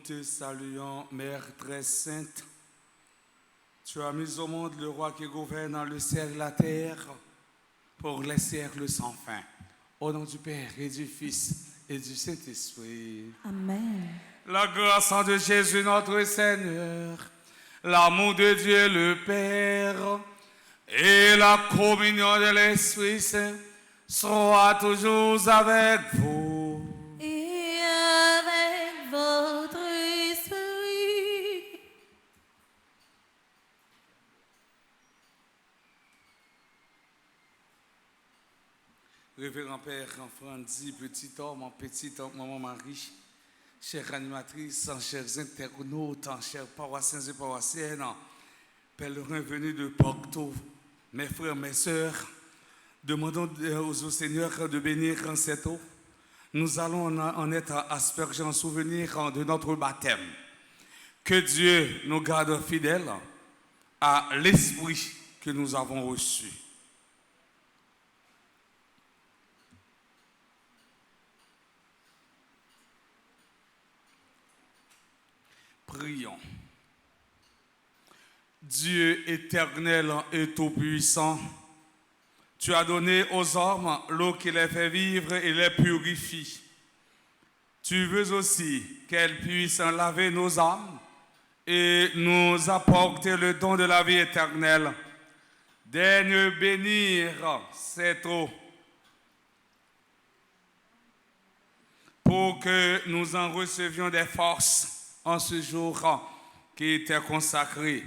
te saluons, Mère très sainte. Tu as mis au monde le roi qui gouverne dans le ciel et la terre pour les siècles sans fin. Au nom du Père et du Fils et du Saint-Esprit. Amen. La grâce de Jésus notre Seigneur, l'amour de Dieu le Père et la communion de l'Esprit Saint soient toujours avec vous. Et avec votre esprit. Révérend Père Frandy, petit homme, petite maman Marie, chère animatrice, chers internautes, chers paroissiens et paroissiennes, pèlerins venus de partout, mes frères, mes sœurs, demandons au Seigneur de bénir cette eau. Nous allons en être aspergés en souvenir de notre baptême. Que Dieu nous garde fidèles à l'esprit que nous avons reçu. Prions. Dieu éternel et tout-puissant, tu as donné aux hommes l'eau qui les fait vivre et les purifie. Tu veux aussi qu'elles puissent laver nos âmes et nous apporter le don de la vie éternelle. Daigne bénir cette eau pour que nous en recevions des forces en ce jour qui était consacré.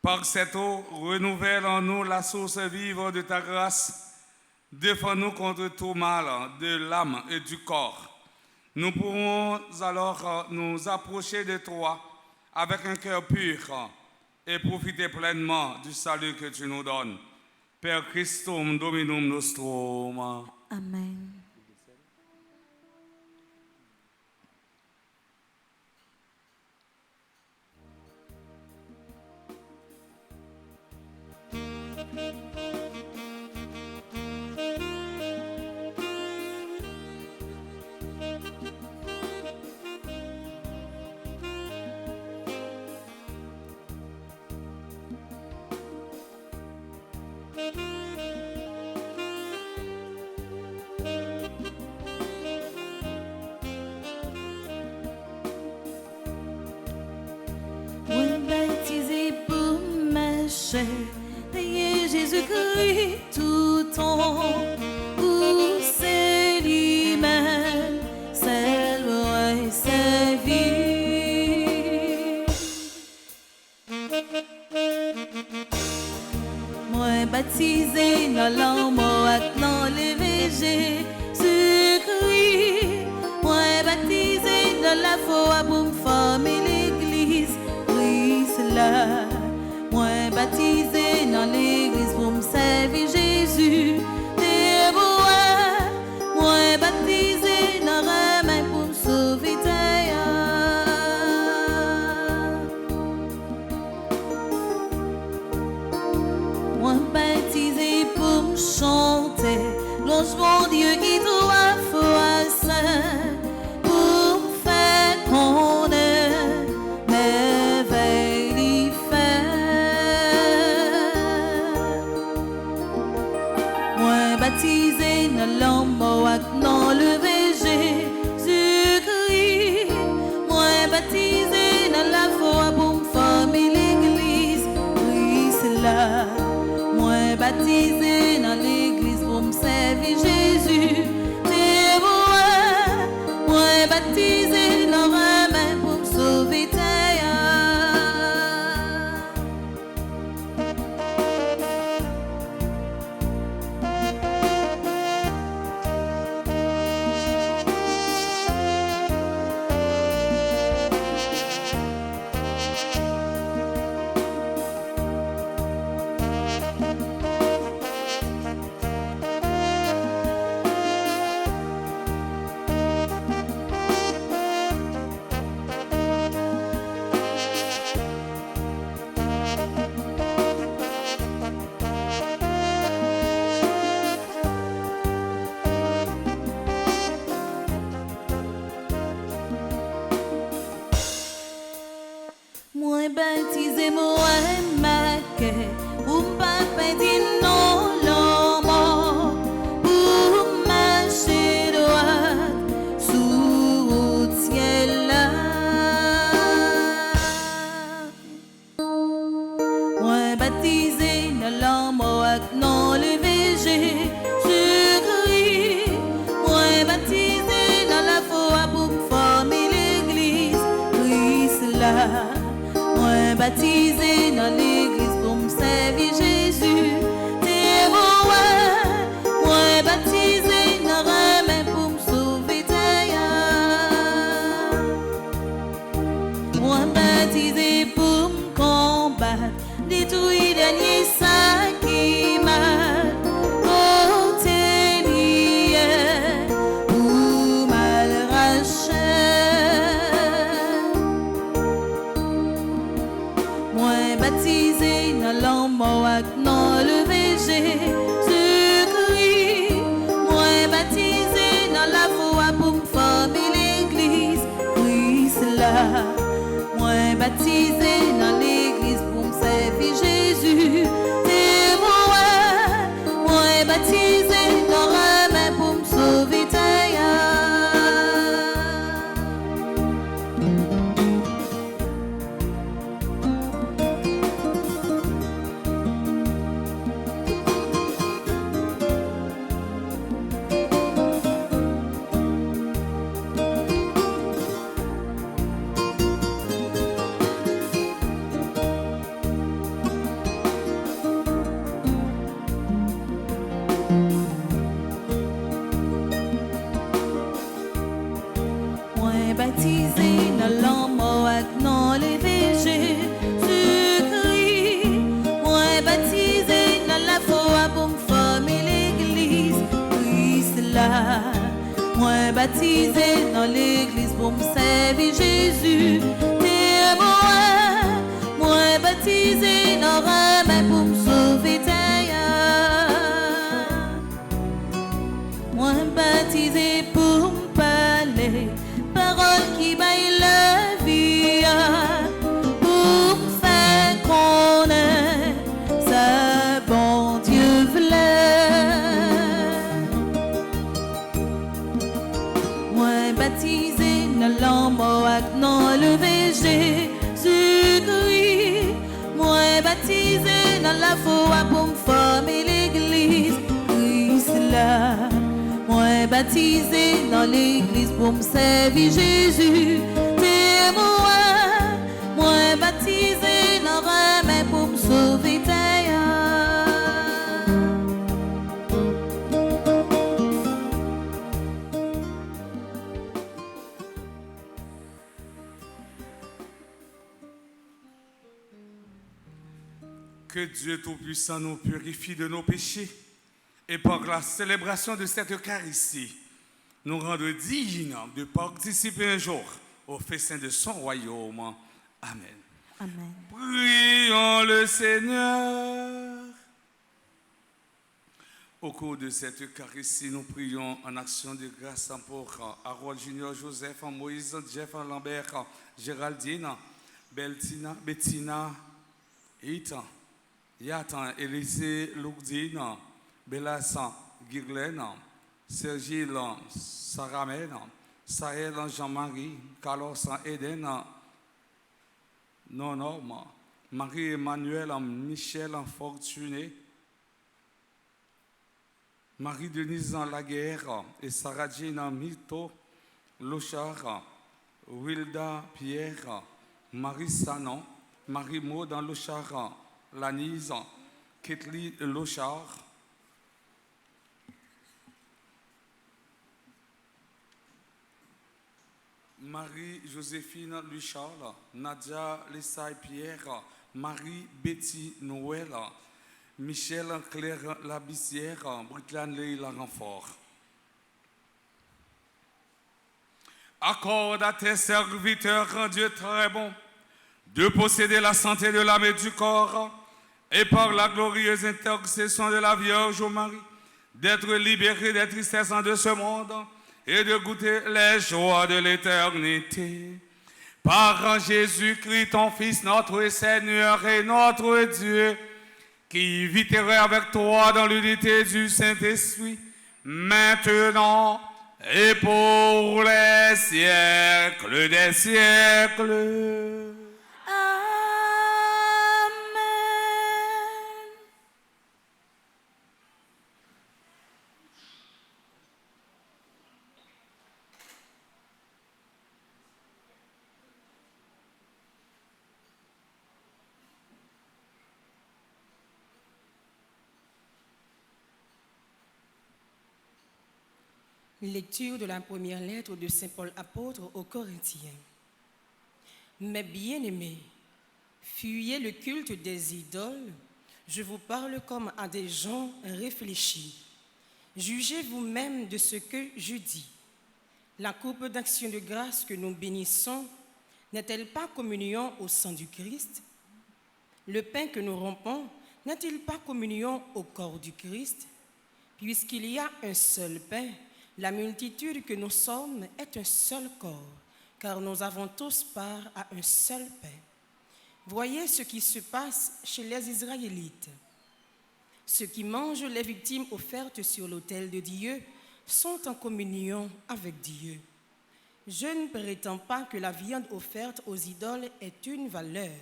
Par cette eau, renouvelle en nous la source vive de ta grâce. Défends-nous contre tout mal de l'âme et du corps. Nous pourrons alors nous approcher de toi avec un cœur pur et profiter pleinement du salut que tu nous donnes. Per Christum Dominum Nostrum. Amen. Payez Jésus-Christ tout temps, pour c'est lui-même, c'est le c'est vie. Moi baptisé dans l'amour et dans les Jésus-Christ, moi baptisé dans la foi pour me former l'église, oui c'est là. Moi baptisé dans l'église pour me servir Jésus. T'es moi baptisé dans la main pour me sauver terre. Moi baptisé pour me chanter l'ange mon Dieu qui doit foi saint pour me faire connaître. Moi baptisé, moi marqué, ou papa dit non, l'homme, pour marcher droit sous le ciel là. Moi baptisé dans l'homme, non le végé, je crie. Moi baptisé dans la foi pour former l'église, Christ là. Moi baptisé dans l'église pour me servir Jésus. T'es moi baptisé dans remède pour me sauver taillard. Moi baptisé pour me combattre, détruire dernier sac qui m'a côté lié pour mal racher. Moi baptisé dans l'homme non le végé, je crie. Moi baptisé dans la foi pour me former l'église, Christ là. Moi baptisé dans l'église pour me servir Jésus. T'es moi baptisé dans remède pour me sauver taillard. Moi baptisé dans l'homme non les végés, je crie. Moi baptisé dans la foi pour me former l'église, Christ là. Moi baptisé dans l'église pour me servir Jésus. T'es moi baptisé dans remède pour me sauver taillard. Moi baptisé pour me parler, parole qui baille la vie, pour me faire connaître sa bon Dieu voulait. Moi baptisé dans l'homme non le végé, je crie. Moi baptisé dans la foi pour me former l'église, Christ là. Moi baptisé dans l'église pour me servir Jésus. T'es moi baptisé dans remède pour me sauver taillard. Que Dieu Tout-Puissant nous purifie de nos péchés et par la célébration de cette Eucharistie, nous rende dignes de participer un jour au festin de son royaume. Amen. Amen. Prions le Seigneur. Au cours de cette Eucharistie, nous prions en action de grâce pour Harold Junior, Joseph, Moïse, Jeff, Lambert, Géraldine, Bettina, Ethan, Yatan, Élysée, Lourdine, Bélassan, Giglen, Sergile, Saramel, Sahel, Jean-Marie, Carlos, Eden, Non-Norme, Marie-Emmanuel, Michel, Fortuné, Marie-Denise Laguerre et Sarah Jean Mito, Lochard, Wilda Pierre, Marie Sanon, Marie-Maud Lochard, Lanise, Ketli Lochard, Marie-Joséphine Louis-Charles, Nadia Lessaille-Pierre, Marie-Betty Noël, Michel Claire Labissière, Briclane Leila Renfort. Accorde à tes serviteurs, Dieu très bon, de posséder la santé de l'âme et du corps, et par la glorieuse intercession de la Vierge Marie, d'être libérés des tristesses de ce monde, et de goûter les joies de l'éternité. Par Jésus-Christ, ton Fils, notre Seigneur et notre Dieu, qui viterait avec toi dans l'unité du Saint-Esprit, maintenant et pour les siècles des siècles. Lecture de la première lettre de Saint Paul apôtre aux Corinthiens. Mes bien-aimés, fuyez le culte des idoles. Je vous parle comme à des gens réfléchis. Jugez vous-même de ce que je dis. La coupe d'action de grâce que nous bénissons n'est-elle pas communion au sang du Christ? Le pain que nous rompons n'est-il pas communion au corps du Christ? Puisqu'il y a un seul pain, la multitude que nous sommes est un seul corps, car nous avons tous part à un seul pain. Voyez ce qui se passe chez les Israélites. Ceux qui mangent les victimes offertes sur l'autel de Dieu sont en communion avec Dieu. Je ne prétends pas que la viande offerte aux idoles ait une valeur,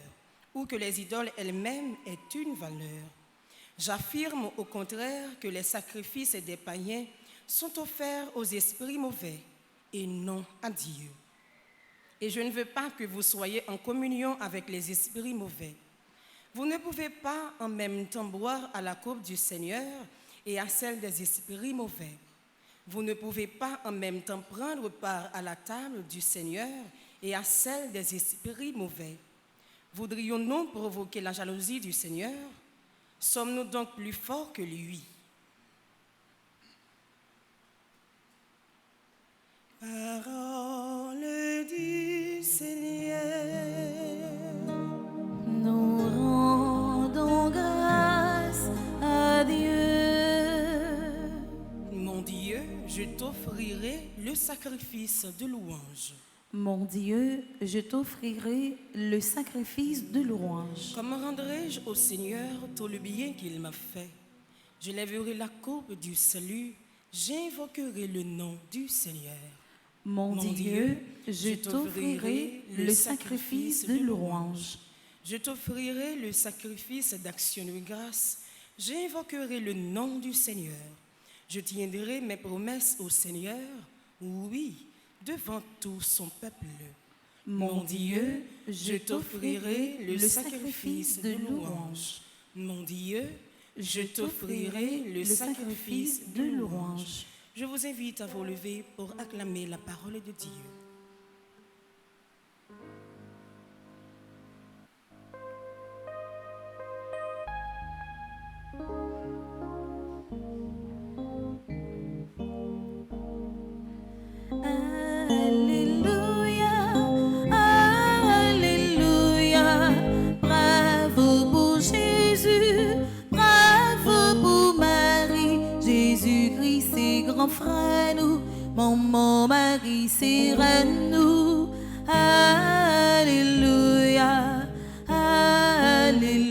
ou que les idoles elles-mêmes aient une valeur. J'affirme au contraire que les sacrifices des païens sont offerts aux esprits mauvais et non à Dieu. Et je ne veux pas que vous soyez en communion avec les esprits mauvais. Vous ne pouvez pas en même temps boire à la coupe du Seigneur et à celle des esprits mauvais. Vous ne pouvez pas en même temps prendre part à la table du Seigneur et à celle des esprits mauvais. Voudrions-nous provoquer la jalousie du Seigneur? Sommes-nous donc plus forts que lui? Parole du Seigneur. Nous rendons grâce à Dieu. Mon Dieu, je t'offrirai le sacrifice de louange. Mon Dieu, je t'offrirai le sacrifice de louange. Comment rendrai-je au Seigneur tout le bien qu'il m'a fait? Je lèverai la coupe du salut, j'invoquerai le nom du Seigneur. Mon Dieu, je t'offrirai le sacrifice de louange. Je t'offrirai le sacrifice d'action de grâce, j'invoquerai le nom du Seigneur. Je tiendrai mes promesses au Seigneur, oui, devant tout son peuple. Mon Dieu, je t'offrirai le sacrifice de louange. Mon Dieu, je t'offrirai le sacrifice de louange. Je vous invite à vous lever pour acclamer la parole de Dieu. Alléluia, Alléluia, bravo pour Jésus, bravo pour Marie, Jésus-Christ c'est grand frère nous, maman Marie c'est reine nous, Alléluia, Alléluia,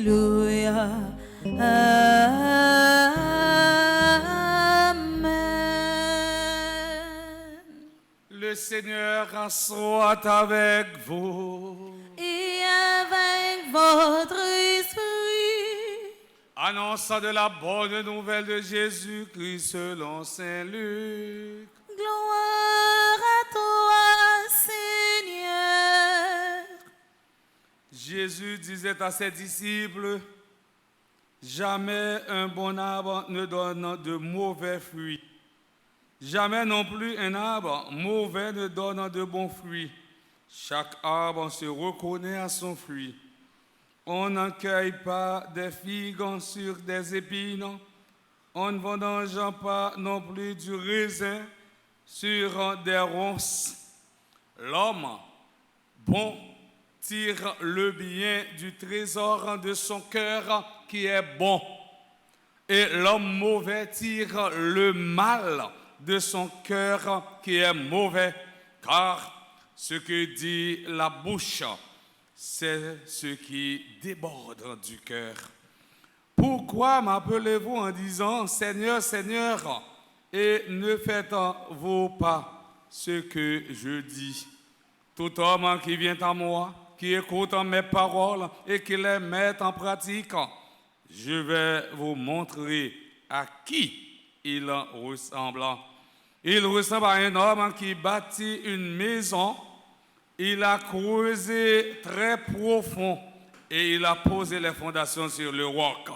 Le Seigneur soit avec vous. et avec votre esprit. Annonçant de la bonne nouvelle de Jésus-Christ selon Saint Luc. Gloire à toi, Seigneur. Jésus disait à ses disciples, jamais un bon arbre ne donne de mauvais fruits. Jamais non plus un arbre mauvais ne donne de bons fruits. Chaque arbre se reconnaît à son fruit. On ne cueille pas des figues sur des épines. On ne vendange pas non plus du raisin sur des ronces. L'homme bon tire le bien du trésor de son cœur qui est bon. Et l'homme mauvais tire le mal de son cœur qui est mauvais, car ce que dit la bouche, c'est ce qui déborde du cœur. Pourquoi m'appelez-vous en disant Seigneur, Seigneur, et ne faites-vous pas ce que je dis? Tout homme qui vient à moi, qui écoute mes paroles et qui les met en pratique, je vais vous montrer à qui il ressemble. Il ressemble à un homme qui bâtit une maison. Il a creusé très profond et il a posé les fondations sur le roc.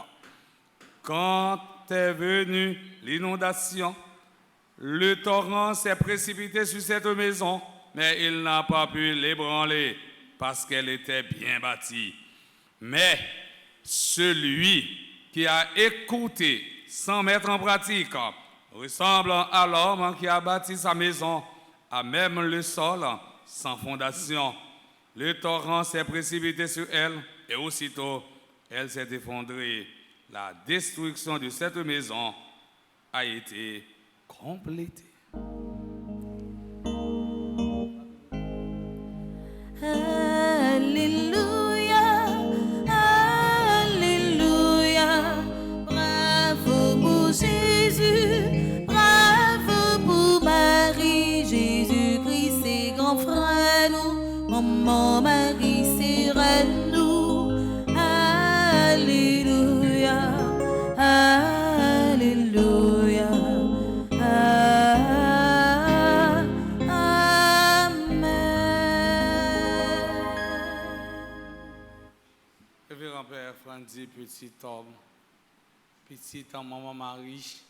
Quand est venue l'inondation, le torrent s'est précipité sur cette maison, mais il n'a pas pu l'ébranler parce qu'elle était bien bâtie. Mais celui qui a écouté sans mettre en pratique ressemble à l'homme qui a bâti sa maison à même le sol sans fondation. Le torrent s'est précipité sur elle et aussitôt elle s'est effondrée. La destruction de cette maison a été complétée. Alléluia, Alléluia, bravo pour Jésus, bravo pour Marie, Jésus-Christ c'est grand frère nous, maman Marie c'est reine nous. Alléluia, Alléluia, Révérend Père Franzi, petit homme, petite maman Marie,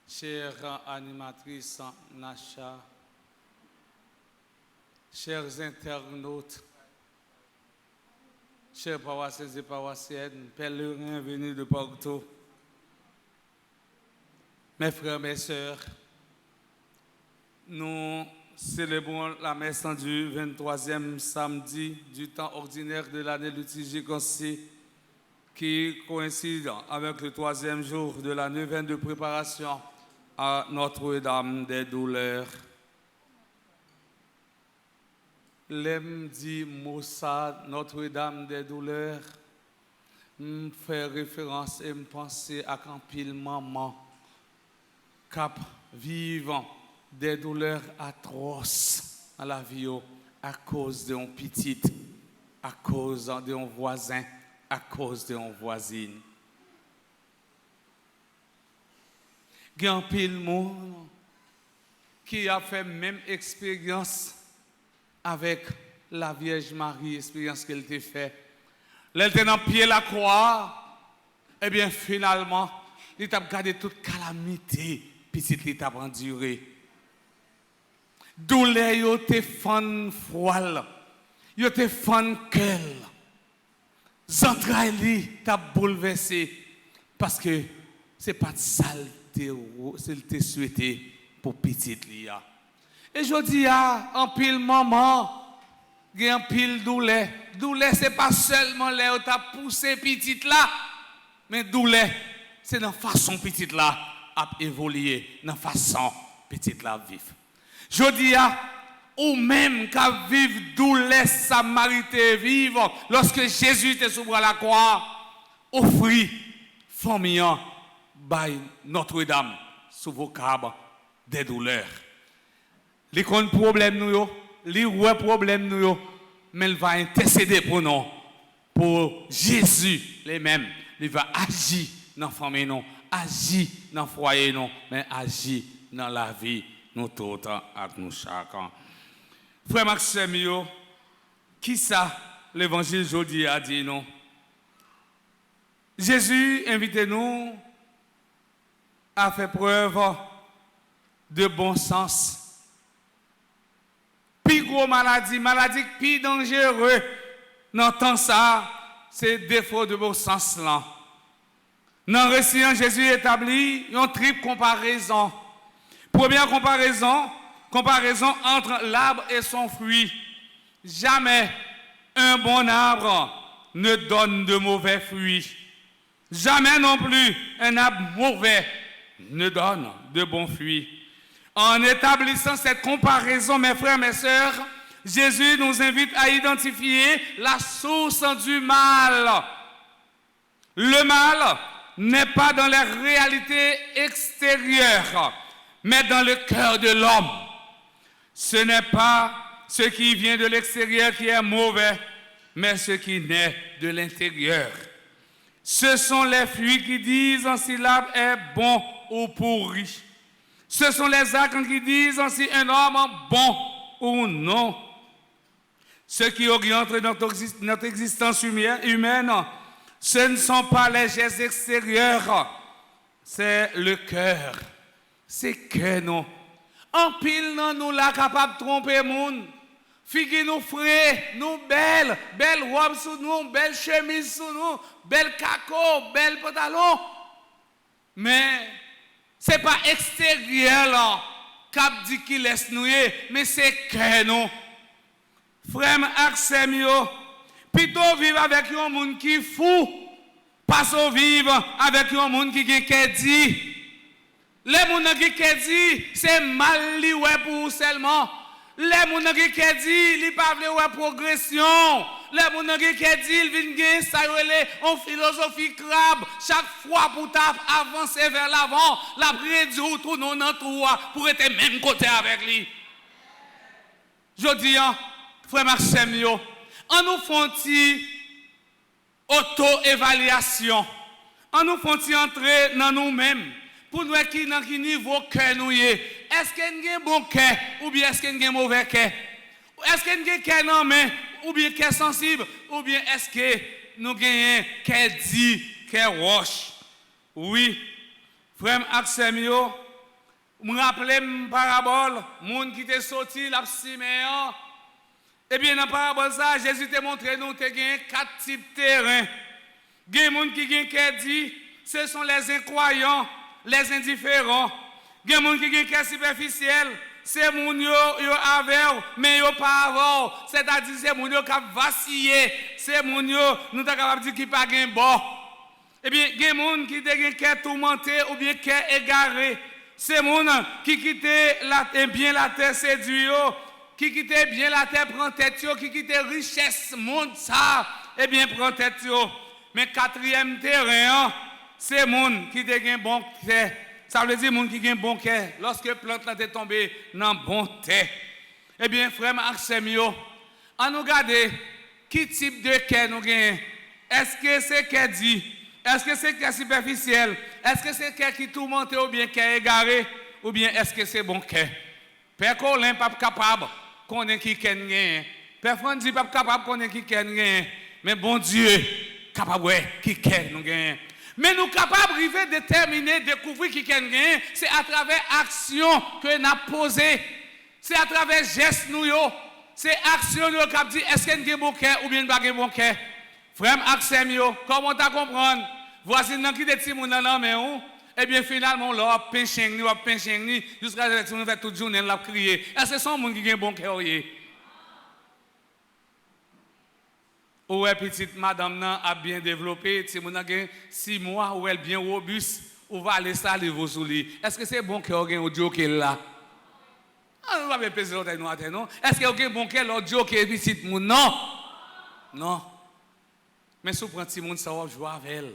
chère animatrice Nacha, chers internautes, chers paroissiens et paroissiennes, pèlerins venus de partout, mes frères, mes sœurs, nous célébrons la messe du 23e samedi du temps ordinaire de l'année liturgique aussi, qui coïncide avec le 3e jour de la neuvaine de préparation à Notre-Dame des Douleurs. L'aime dit Moussa, Notre-Dame des Douleurs, me fait référence et me penser à un pile maman cap vivant des douleurs atroces à la vie à cause d'un petit, à cause d'un voisin, à cause d'une voisine. Il y a un pile monde qui a fait même expérience avec la Vierge Marie, expérience qu'elle t'a fait. Elle était dans le pied de la croix, et bien finalement, il t'a gardé toute calamité, petite il t'a enduré. Douleur, yo te fan foile, yo te fan cœur. Entrailles t'a bouleversé parce que c'est pas de ça qu'il t'a souhaité pour petite Lia. Et je dis en pile maman, il y a en pile douleur. Douleur c'est pas seulement là où t'as poussé petite là, mais douleur c'est dans façon petite là à évoluer, dans façon petite là vivre. Je dis ou même qu'à vivre douleur samaritaine vivre lorsque Jésus était sur la croix, offrit famille by Notre-Dame sous vos câbles des douleurs. Les problèmes nous, les problèmes nous, mais il va intercéder pour nous, pour Jésus les mêmes. Il va agir dans la famille, nous, agir dans le foyer, nous, mais agir dans la vie, nous tous, avec nous chacun. Frère Maxime, qui ça l'évangile aujourd'hui a dit nous? Jésus invite nous à faire preuve de bon sens. Plus gros maladie plus dangereux dans le temps ça, c'est défaut de bon sens là. Dans le récit, Jésus établit une triple comparaison. Première comparaison entre l'arbre et son fruit. Jamais un bon arbre ne donne de mauvais fruits. Jamais non plus un arbre mauvais ne donne de bons fruits. En établissant cette comparaison, mes frères, mes sœurs, Jésus nous invite à identifier la source du mal. Le mal n'est pas dans les réalités extérieures, mais dans le cœur de l'homme. Ce n'est pas ce qui vient de l'extérieur qui est mauvais, mais ce qui naît de l'intérieur. Ce sont les fruits qui disent en syllabes est bon ou pourri. Ce sont les actes qui disent si un homme est bon ou non. Ce qui oriente notre existence humaine, ce ne sont pas les gestes extérieurs, c'est le cœur. C'est que nous. En pile, nous là capable de tromper le monde. Figure nous frais, nous belles robes sous nous, belles chemises sous nous, belles caco, belles pantalons. Mais ce n'est pas extérieur là, cap dit qu'il laisse nous, mais c'est que nous. Frère Axemio, plutôt vivre avec un monde qui est fou, pas vivre avec un monde qui est dit. Les gens qui dit, c'est mal li ouais pour seulement. Les gens qui dit, ils ne pas ouais progression. Les gens qui dit, ils viennent ça en philosophie crabe. Chaque fois pour avancer vers l'avant, la réduire tout non dans tout pour être même côté avec lui. Je dis, frère Maxime, on nous fait auto-évaluation. On nous fait entrer dans nous-mêmes. Pour nous, dans quel niveau cœur nous est. Est-ce qu'il y a un bon cœur ou bien est-ce qu'il y a un mauvais cœur? Est-ce qu'il y a un cœur non mais ou bien cœur sensible ou bien est-ce que nous avons un cœur dit, cœur roche? Oui, frère Axemio, je me rappelle une parabole, monde qui était sorti, la Siméon. Eh bien, dans la parabole, ça, Jésus t'a montré nous qu'il y a 4 types de terrains. Il y a des gens qui ont un cœur dit, ce sont les incroyants. Les indifférents, il y a des gens qui ont un cœur superficiel, c'est les gens qui ont avec, mais ils n'ont pas avant. C'est-à-dire c'est les gens qui ont vacillé, c'est les gens qui nous sommes capables de dire qu'ils n'ont pas de bon. Eh bien, il y a des gens qui ont un cœur tourmenté ou bien un cœur égaré. C'est les gens qui quittent bien la terre séduite, qui quittent bien la terre prend tête, qui quittent richesse, monde ça, eh bien, prend tête. Mais 4e terrain, c'est les gens qui ont un bon cœur. Ça veut dire les gens qui ont un bon cœur. Lorsque la plante est tombée dans le bon terre. Eh bien, frère Axemio, on nous regarde quel type de cœur nous avons. Est-ce que c'est cœur dit? Est-ce que c'est cœur superficiel? Est-ce que c'est cœur qui tourmente ou bien cœur égaré? Ou bien est-ce que c'est bon cœur? Père Colin n'est pas capable de connaître qui cœur nous avons. Père Franzi n'est pas capable de connaître qui cœur nous avons. Mais bon Dieu, capable de qui cœur nous avons. Mais nous sommes capables de déterminer, découvrir qui est gain, c'est à travers l'action que nous avons posée. C'est à travers gestes nous. C'est l'action nous qui dit est-ce qu'il y a un bon cœur ou bien pas un bon cœur. Frère Axem, comment tu comprendre? Voici dans qui des petits gens dans mais eh bien finalement là, pinching jusqu'à ce que nous faisons toute journée là crier. Est-ce que c'est un monde qui a un bon cœur? Ouais, petite madame a bien développé, si mon a 6 mois, ou elle bien robuste, ou va aller saler vos souliers. Est-ce que c'est bon qu'elle ait un joker là? Ah, on va pas peser l'autre non? Est-ce qu'il y a un bon qu'elle ait un joker petite moun? Non. Non. Mais si vous prenez petit monde, ça va jouer avec elle.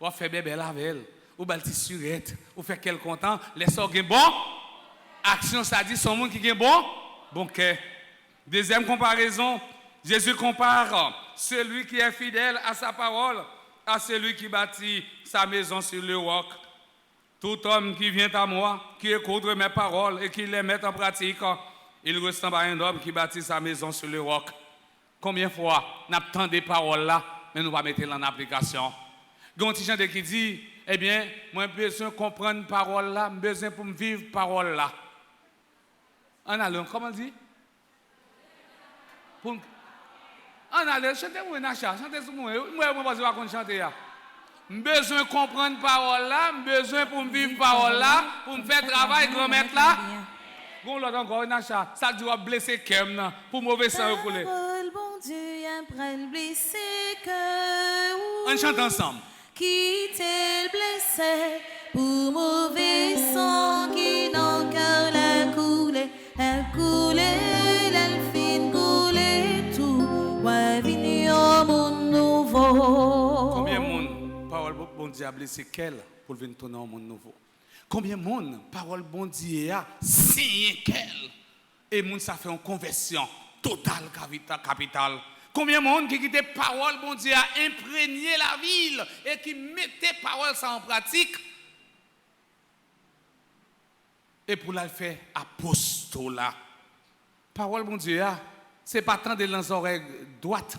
Ou faire bébé avec elle. Ou balti surette. Ou faire quel content. Laisse au bon. Action, ça dit son monde qui est bon cœur. Deuxième comparaison. Jésus compare celui qui est fidèle à sa parole à celui qui bâtit sa maison sur le roc. Tout homme qui vient à moi, qui écoute mes paroles et qui les met en pratique, il ressemble à un homme qui bâtit sa maison sur le roc. Combien de fois nous avons des paroles là, mais nous ne pas mettre en application? Il y a un petit gens qui dit, eh bien, moi j'ai besoin de comprendre parole là, j'ai besoin pour me vivre parole là. En allant, comment on dit? On a chantez-moi Nacha, chantez-moi. Moi je vais chanter là. J'ai besoin de comprendre parole là, j'ai besoin pour me vivre parole là, pour me faire travail grand maître là. Bon l'autre encore Nacha, ça doit blesser cœur pour mauvais sang couler. Parole bon Dieu après le blessé cœur. On chante ensemble. Qui t'est blessé pour mauvais sang qui dans cœur la Combien de monde, parole bon Dieu a blessé qu'elle pour venir tourner un monde nouveau? Combien de monde, parole bon Dieu a signé qu'elle? Et monde ça fait une conversion totale capitale. Combien de monde qui quittait parole bon Dieu a imprégné la ville et qui mettait parole ça en pratique? Et pour la faire apostolat. Parole bon Dieu, c'est pas tant de dans les oreilles droites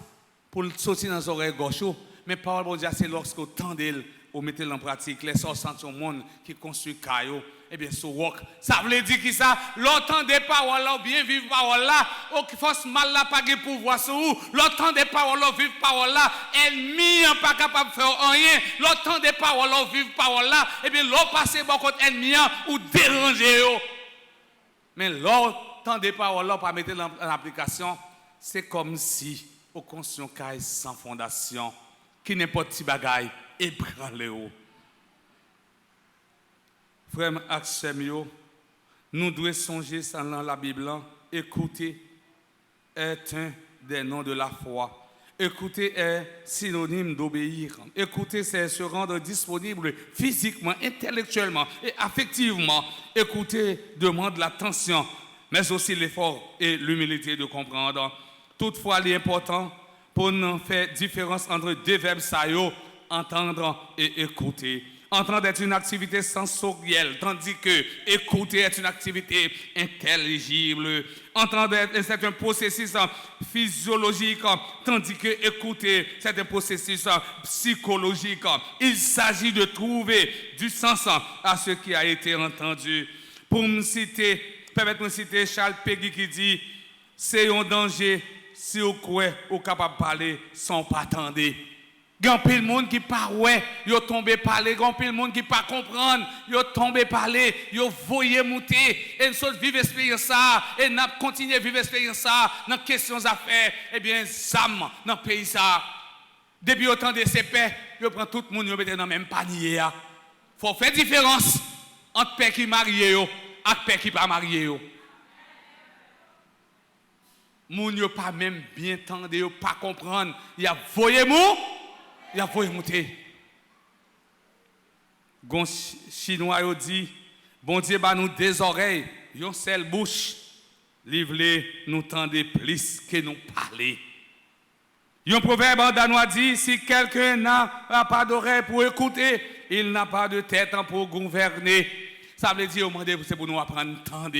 pour sortir dans les oreilles gauches, mais parole bon Dieu, c'est lorsque vous tendez ou mettez en pratique, les sorciers au monde qui construit caillou, eh bien, sur rock. Ça veut dire que ça, l'autant des paroles là, bien vivre parole là, ou qui force mal là, pas de pouvoir sur vous, l'autant des paroles là, vivre parole là, ennemi n'est pas capable de faire rien, l'autant des paroles là, vivre parole là, eh bien, l'autre passer bon contre ennemi ou déranger. Mais l'autant des paroles là, pas mettre en application, c'est comme si, au construit un caille sans fondation, qui n'est pas petit bagaille, ébranlé. Frère Axemio, nous devons songer dans la Bible. Écouter est un des noms de la foi. Écouter est synonyme d'obéir. Écouter, c'est se rendre disponible physiquement, intellectuellement et affectivement. Écouter demande l'attention, mais aussi l'effort et l'humilité de comprendre. Toutefois, l'important pour nous faire différence entre deux verbes saillots, entendre et écouter. Entendre est une activité sensorielle, tandis que écouter est une activité intelligible. Entendre, c'est un processus physiologique, tandis que écouter, c'est un processus psychologique. Il s'agit de trouver du sens à ce qui a été entendu. Pour me citer, permettez-moi de citer Charles Péguy qui dit « C'est un danger si vous croyez ou capable de parler sans pas attendre. » Il y a plein de monde qui pas ouais, yo tombé parler, il y a plein de monde qui pas comprendre, yo tombé parler, yo voyé monter et nous vivre expérience ça et n'a continuer vivre expérience ça dans questions affaires et bien sam dans pays ça. Depuis autant de ces paix, yo prend tout le monde yo mettre dans même panier. Faut faire différence entre père qui marié yo et père qui pas marié yo. Moun yo pas même bien tendre, yo pas comprendre, y a voyé mou. Il a fallu monter. Gon chinois yo dit bon Dieu ba nous des oreilles, yon seule bouche. Livre nous tendez plus que nous parler. Yon proverbe en danois dit si quelqu'un n'a pas d'oreille pour écouter, il n'a pas de tête pour gouverner. Ça veut dire c'est pour nous apprendre à entendre.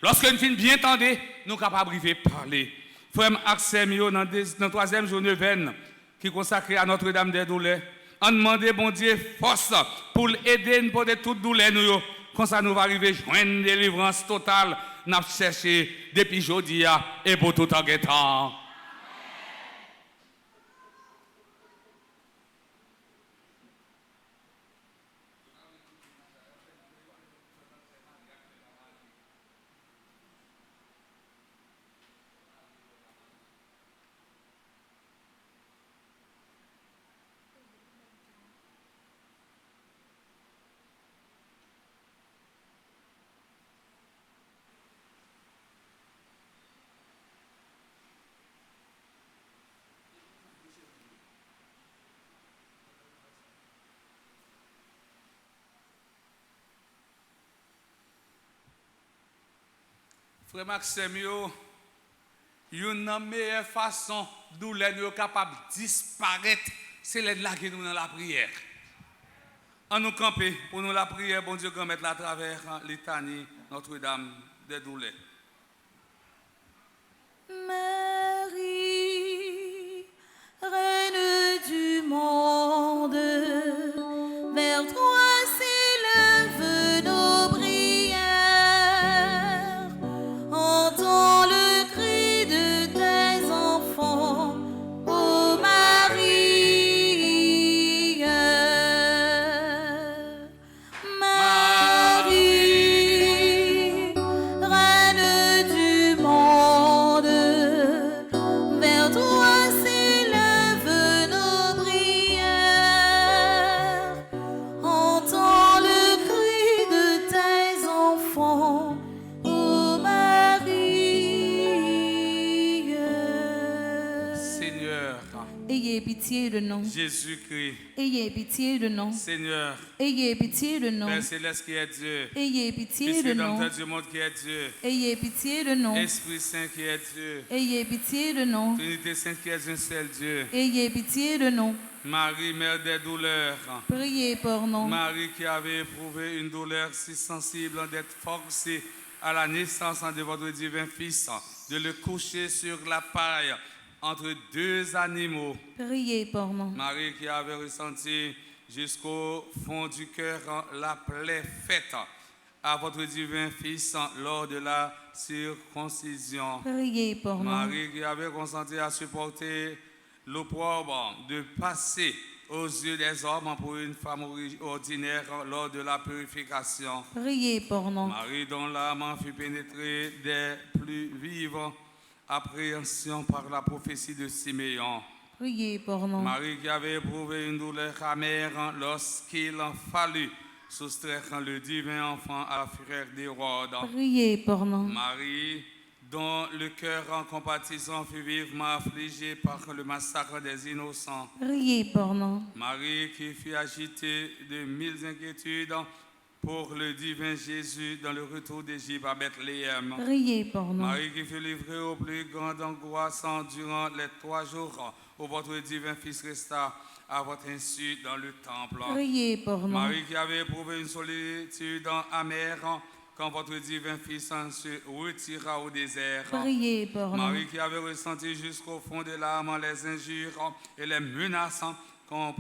Lorsque nous finissons bien entendre, nous sommes capables de parler. Frère Axemio dans la troisième journée veine qui est consacré à Notre-Dame des douleurs. On demande bon Dieu force pour aider nous pour toute douleur nous. Comme ça nous va arriver à joindre une délivrance totale. Nous avons cherché depuis aujourd'hui et pour tout en temps. Frère Maximio, une meilleure façon d'où les nous capables de disparaître, c'est l'aide là qui nous dans la prière. En nous camper pour nous la prière, bon Dieu, qu'on mette à travers l'étanie Notre-Dame des douleurs. Marie, reine du monde, vers toi s'élèvent nos prières. Entends le cri de tes enfants, ô Marie. Marie, reine du monde, Seigneur, ayez pitié de nous. Jésus-Christ, Ayez pitié de nous. Seigneur, Ayez pitié de nous. Père céleste qui est Dieu, Ayez pitié Fils de nous. rédempteur du monde qui est Dieu, Ayez pitié de nous. Esprit Saint qui est Dieu, Ayez pitié de nous. Trinité Sainte qui est un seul Dieu, Ayez pitié de nous. Marie, mère des douleurs, Priez pour nous. Marie qui avait éprouvé une douleur si sensible d'être forcée à la naissance de votre divin Fils, de le coucher sur la paille entre deux animaux. Priez pour nous. Marie qui avait ressenti jusqu'au fond du cœur la plaie faite à votre divin Fils lors de la circoncision. Priez pour nous. Marie qui avait consenti à supporter l'opprobre de passer aux yeux des hommes pour une femme ordinaire lors de la purification. Priez pour nous. Marie dont l'âme fut pénétrée des plus vives appréhensions par la prophétie de Siméon. Priez pour nous. Marie qui avait éprouvé une douleur amère lorsqu'il fallut soustraire le divin enfant à la frère d'Hérode. Priez pour nous. Marie dont le cœur en compatissant fut vivement affligé par le massacre des innocents. Priez pour nous. Marie qui fut agitée de mille inquiétudes pour le divin Jésus dans le retour d'Égypte à Bethléem. Priez pour nous. Marie qui fut livrée aux plus grandes angoisses durant les 3 jours où votre divin Fils resta à votre insu dans le temple. Priez pour nous. Marie qui avait éprouvé une solitude amère quand votre divin Fils se retira au désert. Priez pour nous. Marie qui avait ressenti jusqu'au fond de l'âme les injures et les menaces qu'on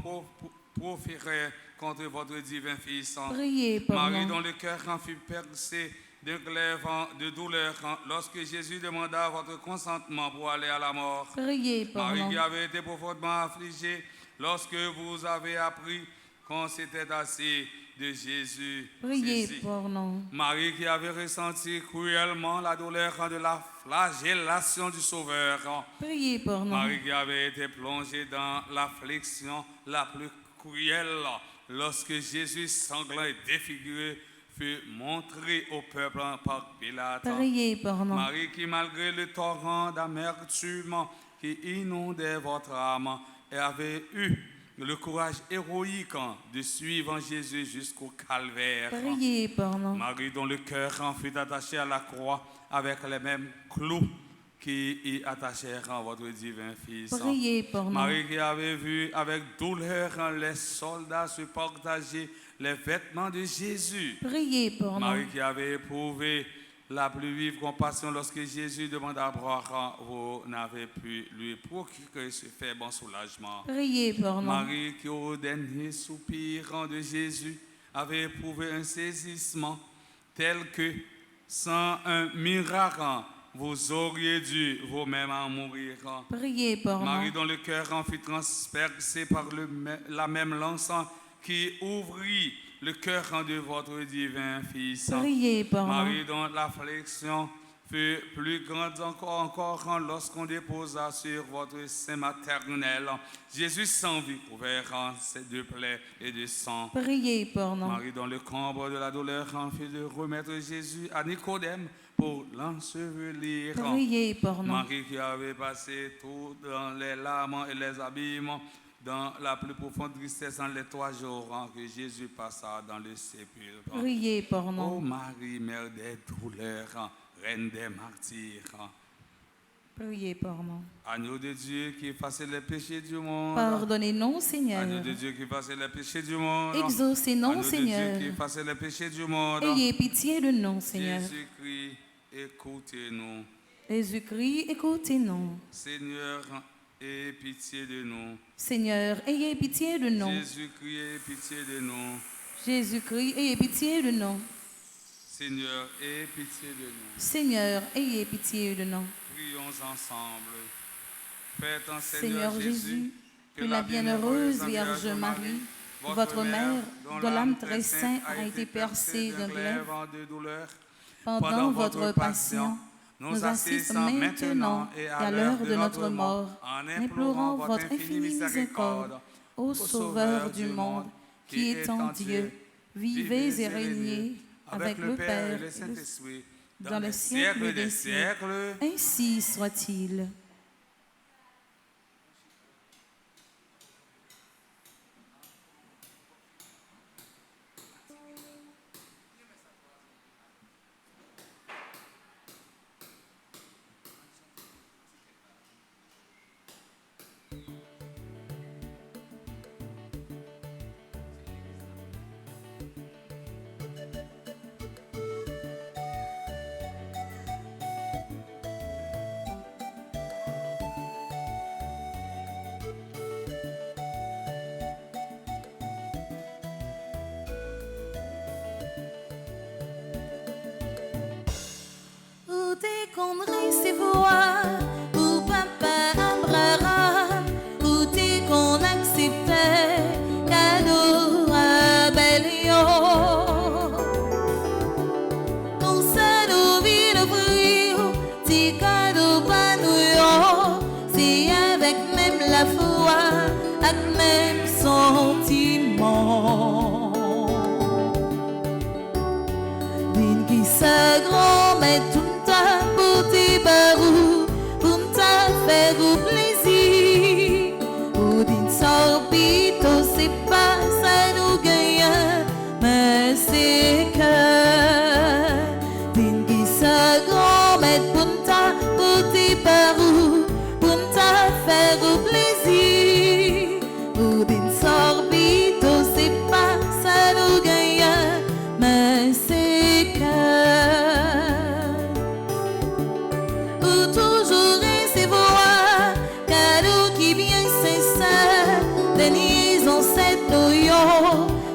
proférait contre votre divin Fils. Priez pour Marie nous. dont le cœur en fut percé d'un glaive de douleur lorsque Jésus demanda votre consentement pour aller à la mort. Priez pour Marie nous. qui avait été profondément affligée lorsque vous avez appris qu'on s'était assis de Jésus. Priez saisi. pour nous. Marie qui avait ressenti cruellement la douleur de la flagellation du Sauveur. Priez pour nous. Marie qui avait été plongée dans l'affliction la plus cruelle lorsque Jésus sanglant et défiguré fut montré au peuple par Pilate. Priez pour nous. Marie qui, malgré le torrent d'amertume qui inondait votre âme, avait eu le courage héroïque de suivre Jésus jusqu'au calvaire. Priez pour nous. Marie dont le cœur en fut attaché à la croix avec les mêmes clous qui y attachèrent votre divin Fils. Priez pour nous. Marie qui avait vu avec douleur les soldats se partager les vêtements de Jésus. Priez pour Marie nous. qui avait éprouvé la plus vive compassion lorsque Jésus demanda à boire, vous n'avez pu lui procurer ce faible soulagement. Priez pour nous. Marie qui au dernier soupir de Jésus avait éprouvé un saisissement tel que sans un miracle, vous auriez dû vous-même en mourir. Priez pour Marie nous. dont le cœur en fut transpercé par la même lance qui ouvrit le cœur de votre divin Fils. Priez pour Marie nous. dont l'affliction fut plus grande encore lorsqu'on déposa sur votre sein maternel Jésus sans vie couvert ses 2 plaies et de sang. Priez pour nous. Marie dont le comble de la douleur en fut de remettre Jésus à Nicodème pour l'ensevelir. Priez pour nous. Marie qui avait passé tout dans les larmes et les abîmes, dans la plus profonde tristesse dans les 3 jours que Jésus passa dans le sépulcre. Priez pour Ô nous. Marie, mère des douleurs, reine des martyrs, Priez pour nous. agneau de Dieu qui efface les péchés du monde. Pardonnez-nous, Seigneur. Agneau de Dieu qui efface les péchés du monde. Exaucez-nous, Agneau de Dieu Seigneur. qui efface les péchés du monde. Ayez pitié de nous, Seigneur. Jésus-Christ, écoutez-nous. Jésus-Christ, écoutez-nous. Seigneur, aie pitié de nous. Seigneur, ayez pitié de nous. Jésus-Christ, aie pitié de nous. Jésus-Christ, ayez pitié de nous. Seigneur, aie pitié de nous. Seigneur, ayez pitié de nous. Prions ensemble. Faites en Seigneur Jésus, que la bienheureuse Vierge Marie, votre mère, dont l'âme très sainte a été percée d'un glaive, de douleur, pendant votre passion, nous assiste maintenant et à l'heure de notre mort, en implorant votre infinie miséricorde, ô Sauveur du monde, qui est en Dieu, vivez et régnez avec le Père et le Saint-Esprit, dans les siècles des siècles. Ainsi soit-il. Où t'es qu'on recevoir, où papa Abraham, où t'es qu'on acceptait cadeau à Bélio. Qu'on s'adore le bruit, t'es cadeau pas nous, c'est avec même la foi, avec même sentiment. D'une qui se grand, mais tout pour tes barous, pour te faire plaisir. Pour d'une sorbito, c'est pas ça nous gagne, mais c'est que d'une qui se grand, mais pour tes barous, pour te faire plaisir. Pour d'une sorbito, c'est pas ça nous gagne, mais c'est que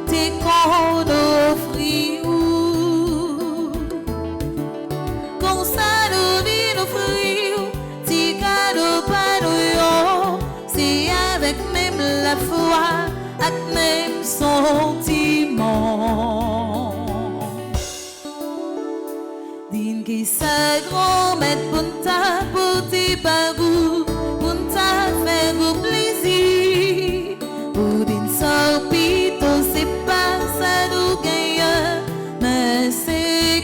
t'es qu'on offrit où qu'on s'adore offrir t'es cadeau pas nous c'est avec même la foi avec même sentiment d'une qui se grand mettre pour tes bagous pour ta faire plaisir pour d'une sorbito c'est pas ça nous gagne mais c'est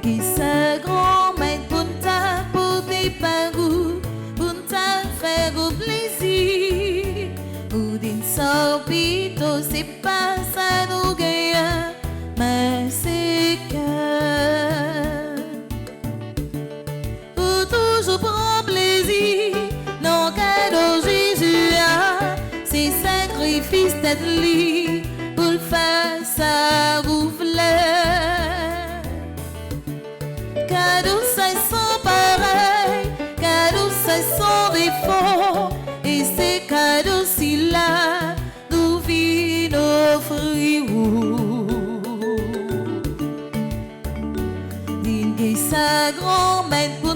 qui se grand mais pour tes bagous pour ta faire plaisir ou d'une sorbito c'est pas ça nous gagne mais c'est pour toujours prendre plaisir non cadeau Jésus a c'est sacrifice d'être libre pour le faire ça vous cadeau ça sans pareil, cadeau ça sans défaut, et c'est cadeau si là nous vit nos fruits. D'une sa grand-mère pour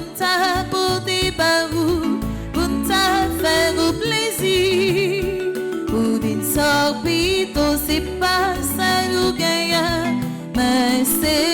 tes barous, pour ta faire plaisir, ou d'une sorbito c'est pas ça nous gagne, mais c'est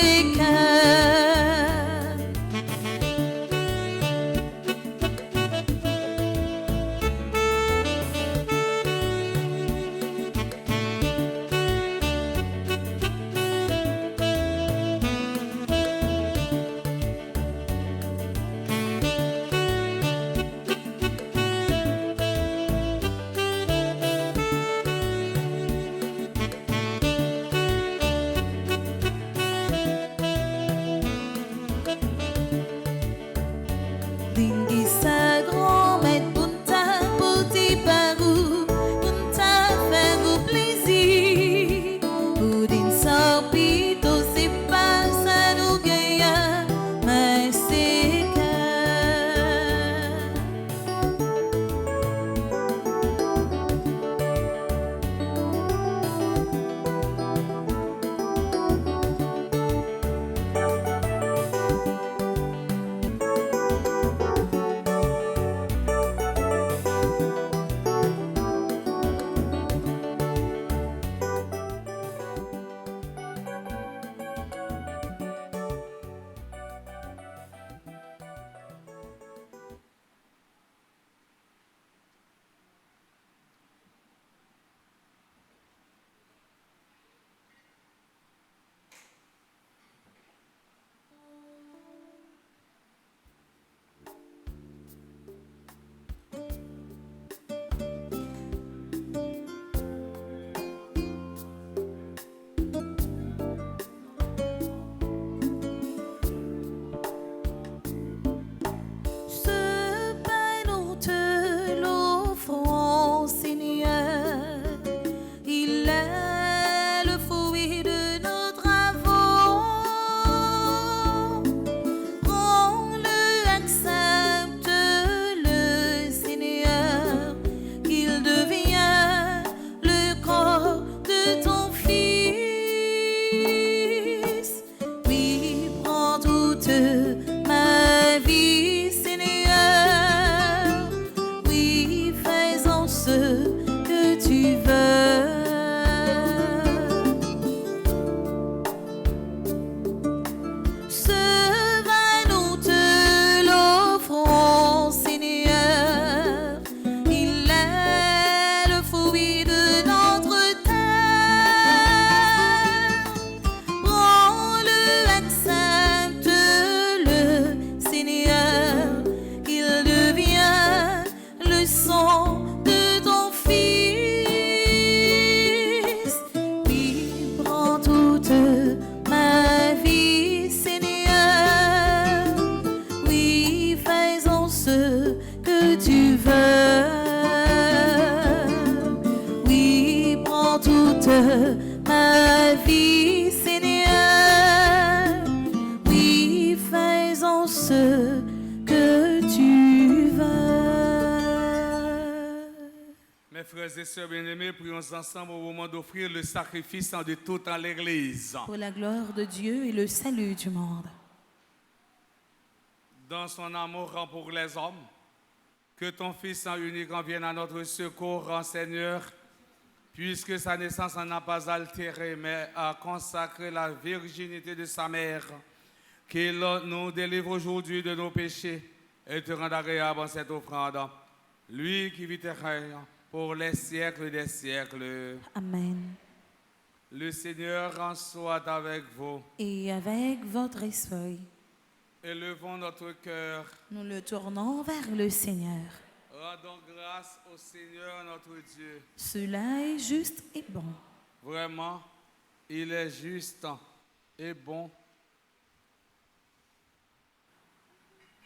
ma vie, Seigneur. Oui, faisons ce que tu veux. Mes frères et sœurs bien-aimés, prions ensemble au moment d'offrir le sacrifice de tout en l'Église. Pour la gloire de Dieu et le salut du monde. Dans son amour pour les hommes, que ton Fils unique en vienne à notre secours, Seigneur, puisque sa naissance n'a pas altéré, mais a consacré la virginité de sa mère, qu'il nous délivre aujourd'hui de nos péchés et te rende agréable en cette offrande. Lui qui vit et règne pour les siècles des siècles. Amen. Le Seigneur en soit avec vous. Et avec votre esprit, Élevons notre cœur. nous le tournons vers le Seigneur. Rendons grâce au Seigneur notre Dieu. Cela est juste et bon. Vraiment, il est juste et bon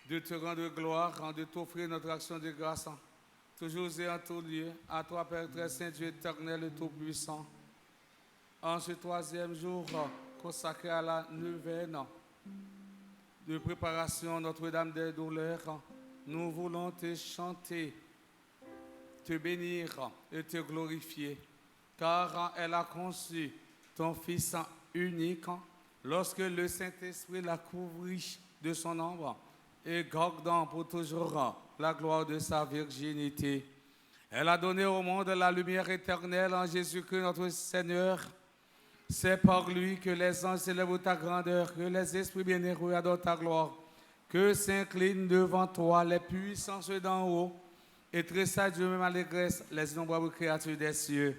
de te rendre gloire, de t'offrir notre action de grâce, toujours et en tout lieu, à toi, Père très saint, Dieu éternel et tout-puissant. En ce troisième jour consacré à la neuvaine de préparation Notre-Dame des douleurs, nous voulons te chanter, te bénir et te glorifier, car elle a conçu ton Fils unique lorsque le Saint-Esprit l'a couvrit de son ombre et gardant pour toujours la gloire de sa virginité. Elle a donné au monde la lumière éternelle en Jésus-Christ notre Seigneur. C'est par lui que les anges célèbrent ta grandeur, que les esprits bienheureux adorent ta gloire, que s'inclinent devant toi les puissances d'en haut et tressaillent Dieu même allégresse les innombrables créatures des cieux.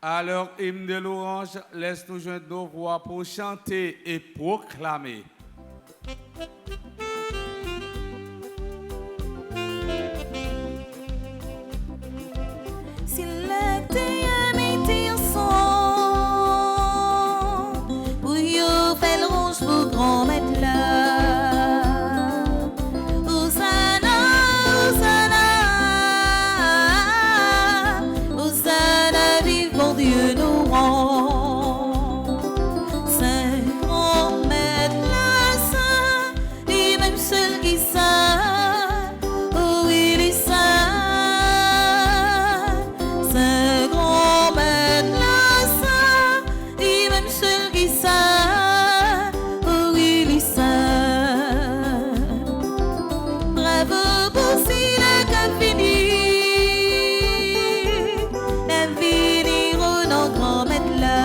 À leur hymne de louange, laisse-nous joindre nos voix pour chanter et proclamer. S'il était amitié ensemble, pour yo fait le rouge pour grand mettre là. Hosanna, Hosanna, Hosanna, vive mon Dieu nous rend. Saint grand maître là, saint, et même seul qui saint, oh il est saint. Saint grand maître là, saint, et même seul qui saint, oh il est saint. Bravo pour si la cap fini, la vie non grand maître là.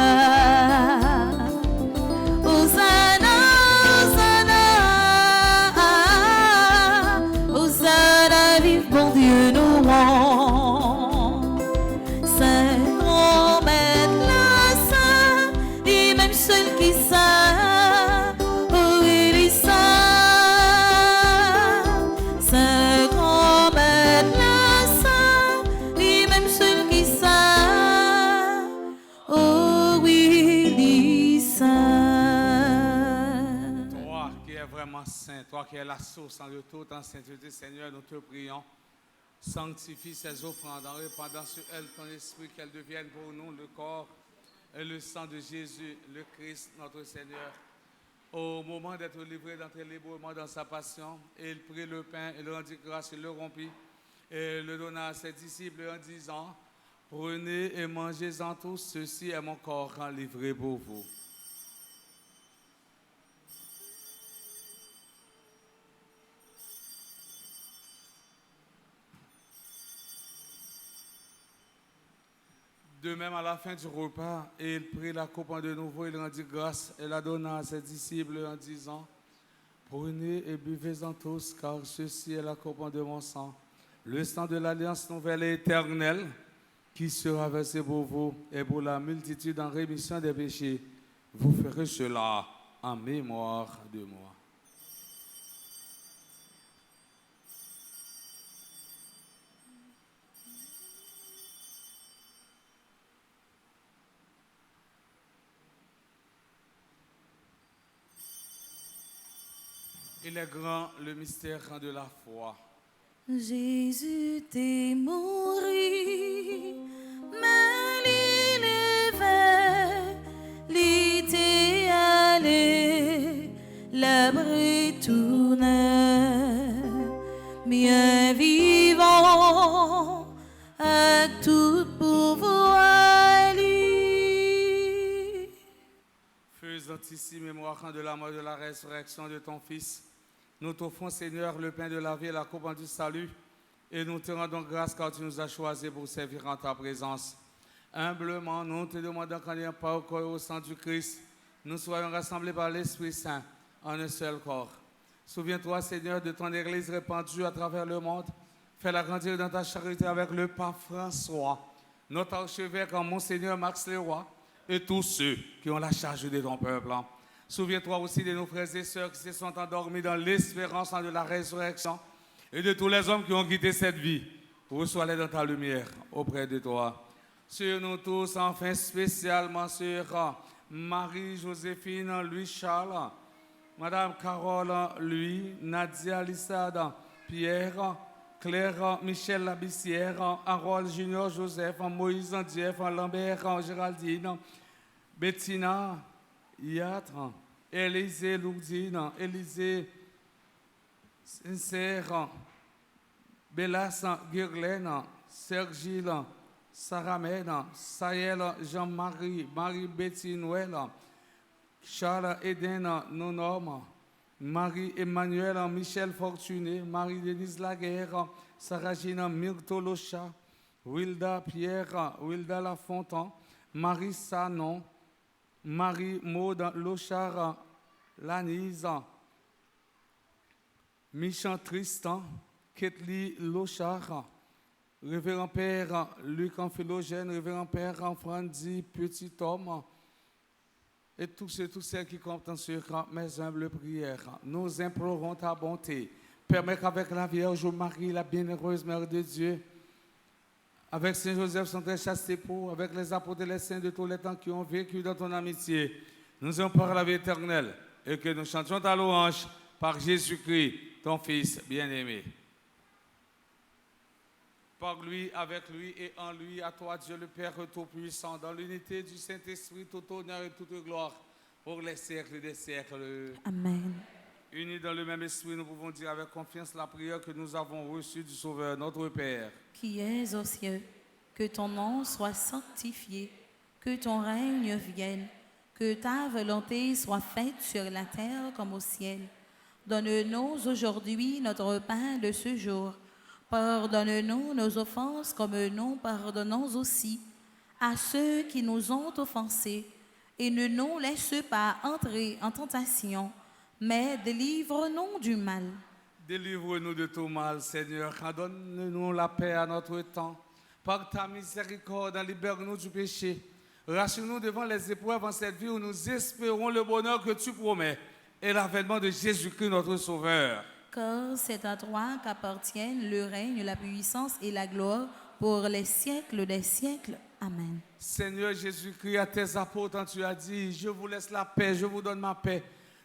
Hosanna, Hosanna, Hosanna, vive bon Dieu nous rend. Saint grand maître là, saint, et même seul qui saint, oh il est saint. Saint grand maître là, saint, et même seul qui saint, oh il est saint. Toi qui es vraiment saint, toi qui es la source de toute en sainteté, Seigneur, nous te prions. Sanctifie ces offrandes en répandant sur elles ton esprit, qu'elles deviennent pour nous le corps et le sang de Jésus, le Christ, notre Seigneur. Au moment d'être livré d'entrer librement dans sa passion, il prit le pain et le rendit grâce, il le rompit et le donna à ses disciples en disant: prenez et mangez-en tous, ceci est mon corps livré pour vous. De même, à la fin du repas, il prit la coupe de nouveau, il rendit grâce et la donna à ses disciples en disant: prenez et buvez-en tous, car ceci est la coupe de mon sang, le sang de l'alliance nouvelle et éternelle, qui sera versé pour vous et pour la multitude en rémission des péchés. Vous ferez cela en mémoire de moi. Il est grand le mystère de la foi. Jésus t'est mouru, mais il est vrai, faisant ici mémoire de la mort et de la résurrection de ton Fils, nous t'offrons, Seigneur, le pain de la vie et la coupe du salut, et nous te rendons grâce car tu nous as choisis pour servir en ta présence. Humblement, nous te demandons qu'en ayant pas au corps et au sang du Christ, nous soyons rassemblés par l'Esprit Saint en un seul corps. Souviens-toi, Seigneur, de ton Église répandue à travers le monde. Fais-la grandir dans ta charité avec le pape François, notre archevêque, Monseigneur Max Leroy, et tous ceux qui ont la charge de ton peuple. Souviens-toi aussi de nos frères et sœurs qui se sont endormis dans l'espérance de la résurrection et de tous les hommes qui ont quitté cette vie. Reçois-les dans ta lumière auprès de toi. Sur nous tous, enfin spécialement sur Marie-Joséphine, Louis-Charles, Madame Carole, Louis, Nadia Lissada, Pierre, Claire, Michel Labissière, Harold Junior, Joseph, Moïse, Jeff, Lambert, Géraldine, Bettina, Yatre, Élisée Lourdine, Élisée Sincère, Bélas Guirlaine, Sergile, Saramène, Saël Jean-Marie, Marie-Betty Noël, Charles Eden Nonom, Marie-Emmanuel Michel Fortuné, Marie-Denise Laguerre, Sarah-Gina Myrtolocha, Wilda Pierre, Wilda Lafontaine, Marie Sanon, Marie-Maude Lochard, Lanise, Michel Tristan, Ketli Lochard, Révérend Père Luc Amphilogène, Révérend Père Frandy Petit Homme, et tous ceux qui comptent sur mes humbles prières. Nous implorons ta bonté. Permets qu'avec la Vierge Marie, la bienheureuse Mère de Dieu, avec Saint Joseph, son très chaste époux, avec les apôtres et les saints de tous les temps qui ont vécu dans ton amitié, nous ayons par la vie éternelle et que nous chantions ta louange par Jésus-Christ, ton Fils bien-aimé. Par lui, avec lui et en lui, à toi, Dieu le Père Tout-Puissant, dans l'unité du Saint-Esprit, tout honneur et toute gloire, pour les siècles des siècles. Amen. Unis dans le même esprit, nous pouvons dire avec confiance la prière que nous avons reçue du Sauveur, notre Père. Qui es aux cieux, que ton nom soit sanctifié, que ton règne vienne, que ta volonté soit faite sur la terre comme au ciel. Donne-nous aujourd'hui notre pain de ce jour. Pardonne-nous nos offenses comme nous pardonnons aussi à ceux qui nous ont offensés. Et ne nous laisse pas entrer en tentation, mais délivre-nous du mal. Délivre-nous de tout mal, Seigneur. Donne-nous la paix à notre temps. Par ta miséricorde, libère-nous du péché. Rassure-nous devant les épreuves en cette vie où nous espérons le bonheur que tu promets et l'avènement de Jésus-Christ, notre Sauveur. Car c'est à toi qu'appartiennent le règne, la puissance et la gloire pour les siècles des siècles. Amen. Seigneur Jésus-Christ, à tes apôtres, tu as dit, je vous laisse la paix, je vous donne ma paix.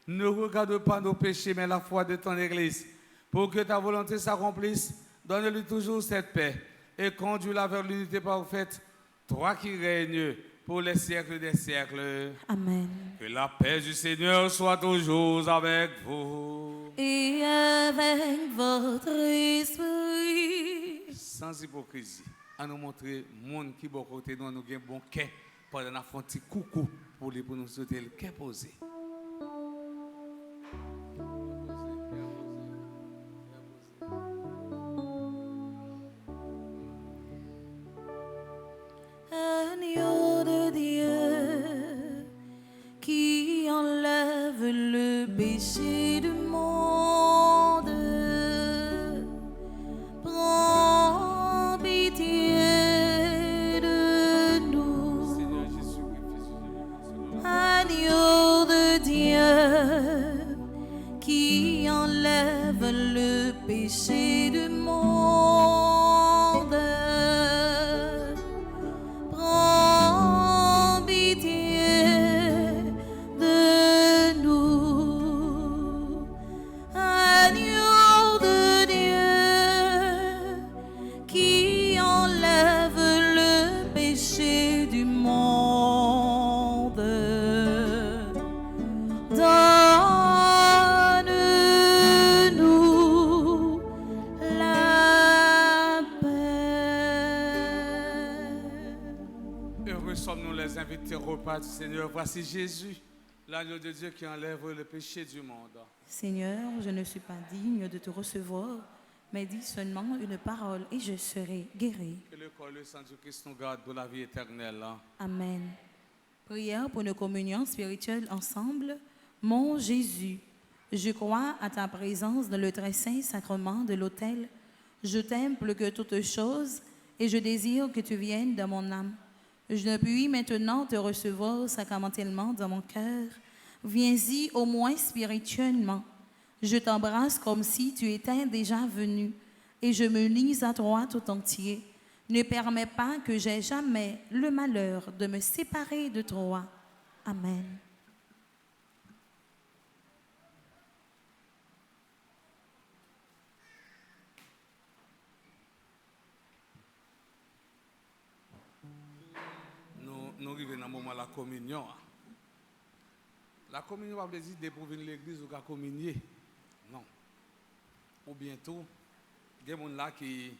Ne regarde pas nos péchés, mais la foi de ton Église. Pour que ta volonté s'accomplisse, donne-lui toujours cette paix et conduis-la vers l'unité parfaite, toi qui règnes pour les siècles des siècles. Amen. Que la paix du Seigneur soit toujours avec vous. Et avec votre esprit. Sans hypocrisie, à nous montrer le monde qui est bon côté nous, nous avons un bon cœur pendant la un petit coucou pour nous souhaiter le cœur posé. Agneau de Dieu qui enlève le péché du monde, prends pitié de nous. Seigneur Jésus-Christ, Agneau de Dieu qui enlève le péché du monde, prends pitié de nous. Agneau de Dieu qui enlève le péché du monde, donne-nous la paix. heureux sommes-nous les invités au repas du Seigneur. Voici Jésus, L'agneau de Dieu qui enlève le péché du monde. Seigneur, je ne suis pas digne de te recevoir, mais dis seulement une parole et je serai guéri. Que le corps et le sang de Christ nous garde pour la vie éternelle. Amen. Prière pour une communion spirituelle ensemble. Mon Jésus, je crois à ta présence dans le très saint sacrement de l'autel. Je t'aime plus que toute chose et je désire que tu viennes dans mon âme. Je ne puis maintenant te recevoir sacramentellement dans mon cœur. Viens-y au moins spirituellement. Je t'embrasse comme si tu étais déjà venu et je me lie à toi tout entier. Ne permets pas que j'aie jamais le malheur de me séparer de toi. Amen. Nous arrivons dans le moment de la communion. La communion va dire d'éprouver l'église ou qu'à communier. Non. Ou bientôt, il y a des gens là qui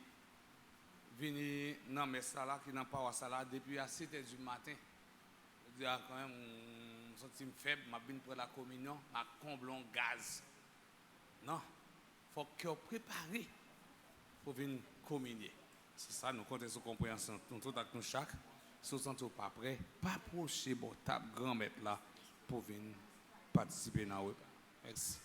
viennent dans la messe là, qui n'ont pas là depuis à 7 h du matin. Je dis quand même, je me sens faible, je viens pour la communion, je comble un gaz. Non. Il faut que vous préparez pour venir communier. C'est ça, nous comptons sur compréhension. Nous tous avec nous chaque. Si vous n'êtes pas prêt, pas approcher votre table grand-mère là pour venir participer dans le repas. Merci.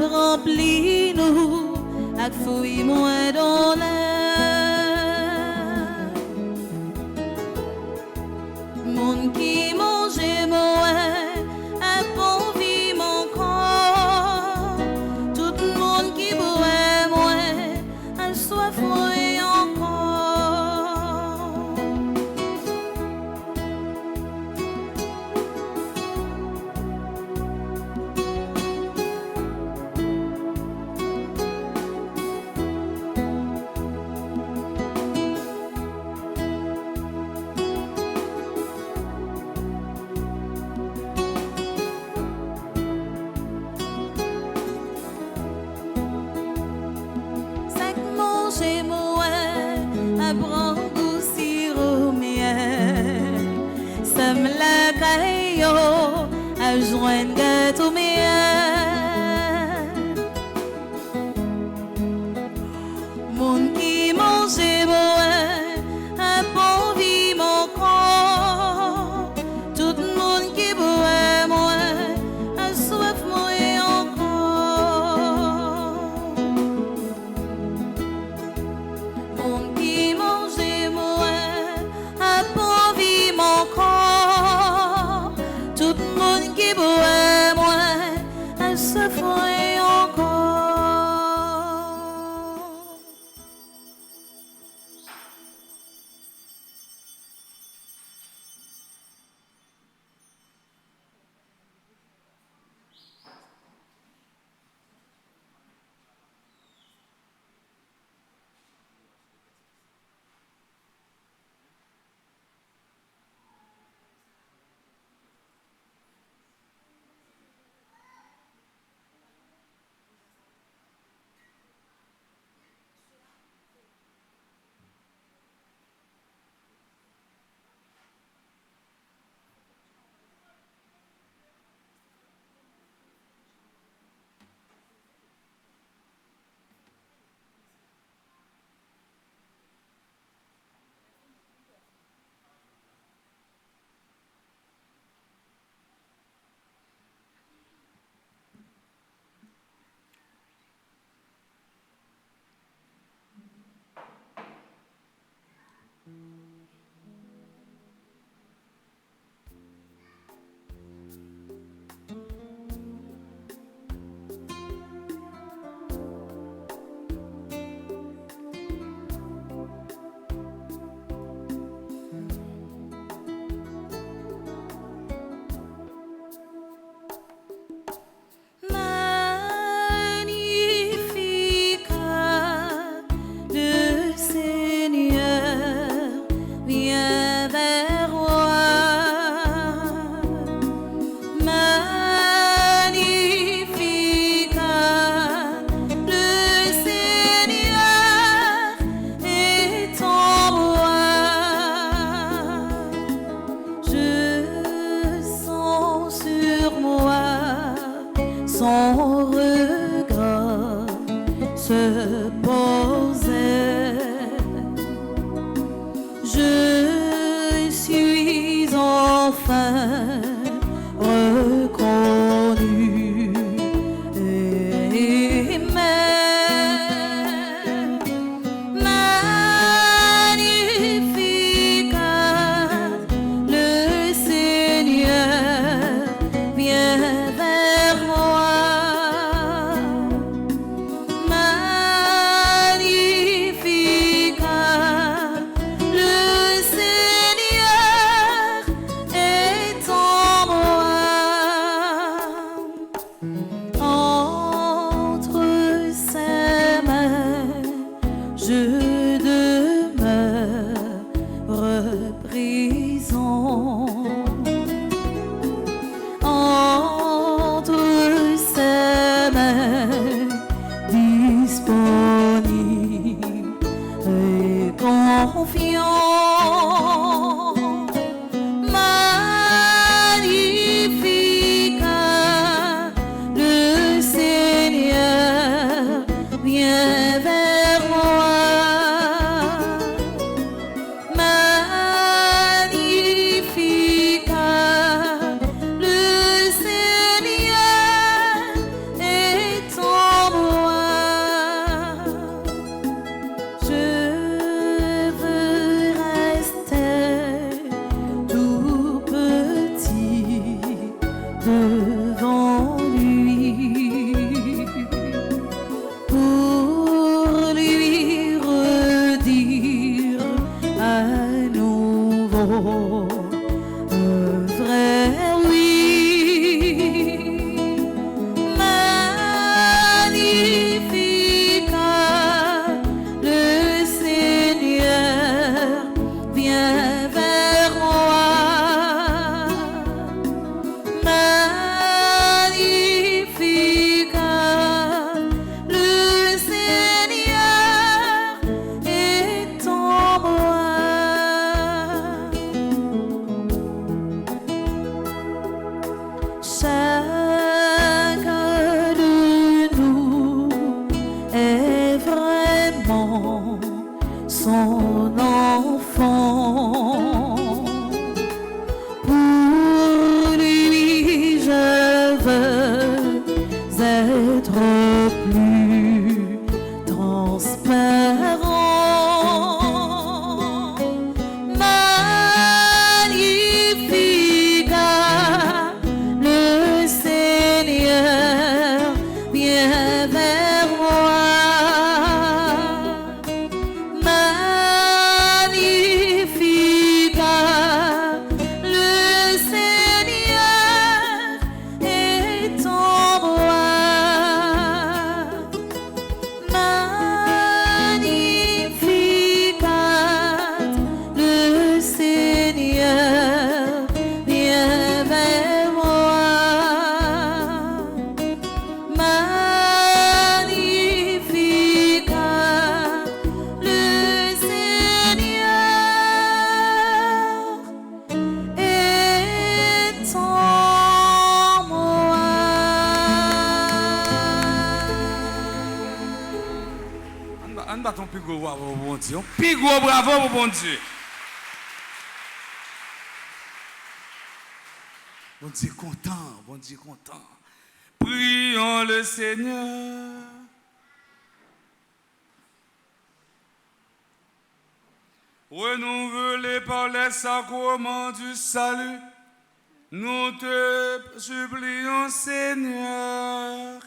Remplis-nous avec fouille-moi dans l'air. Monde qui mange moi, a bon vie mon corps. Tout le monde qui boit moi, a soif moi encore. Joindre gâteau miel. Monde qui mange moi, a bon vie mon corps. Tout le monde qui boit moi, a soif moi encore. Monde qui mange moi, a bon vie mon corps. Tout le monde qui boit moi, guérison entre ses mains disponibles et confiants. Ton plus gros bravo, bon Dieu. Plus gros bravo, bon Dieu. Bon Dieu content, bon Dieu content. Prions le Seigneur. Renouvelés par les sacrements du salut, nous te supplions, Seigneur.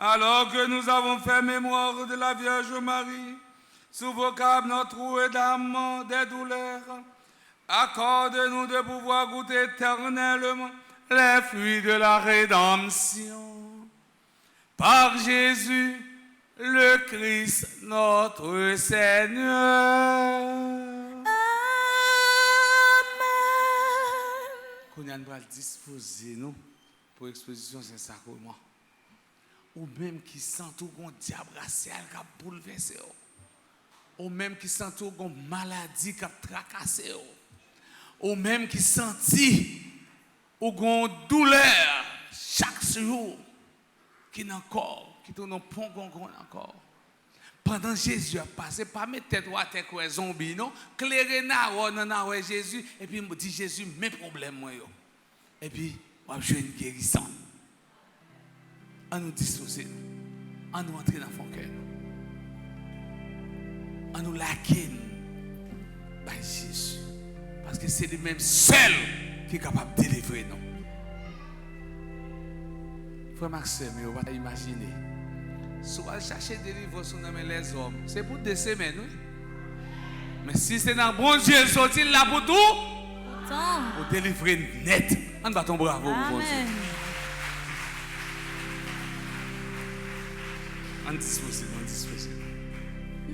Alors que nous avons fait mémoire de la Vierge Marie, souvocable notre rouée d'âme des douleurs, accorde-nous de pouvoir goûter éternellement les fruits de la rédemption. Par Jésus, le Christ, notre Seigneur. Amen. Qu'on va disposer nous pour l'exposition de ce sacrement. Ou même qui sent tout un diable racial qui a bouleversé, ou même qui sent tout une maladie qui a tracassé, ou même qui sentit ou une douleur chaque jour qui n'a encore, qui tourne pont encore. Pendant Jésus a passé, pas mettre tête à tête comme un zombie, non, clairer na Jésus, et puis il me dit Jésus, mes problèmes, moi, et puis, moi, je suis une guérison. À nous dissocier, à nous entrer dans le fond cœur, à nous laquer par Jésus. Parce que c'est lui-même seul qui est capable de délivrer nous. Frère Maxime, on va imaginer. Si on va chercher délivrance sur les hommes, c'est pour 2 semaines, oui. Mais si c'est dans bon Dieu, sorti là pour tout, pour délivrer net. On va ton bravo pour bon Dieu. On dispose.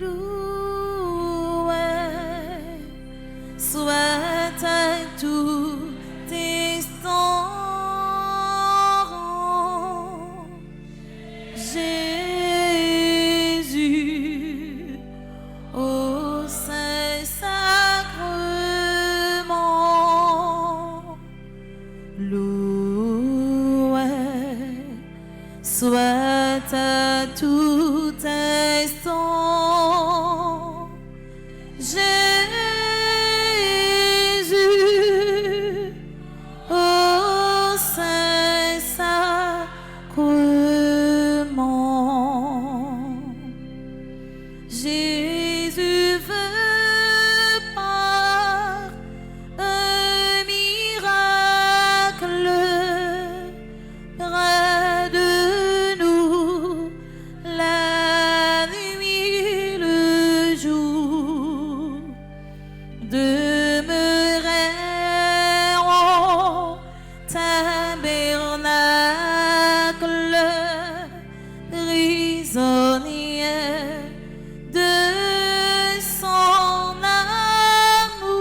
Loué soit à tout instant. Jésus, au Saint-Sacrement, loué soit à tout instant. Jésus, au Saint-Sacrement, Jésus veut par un miracle près de nous la nuit, le jour, demeurer au tabernacle, prisonnier de son amour.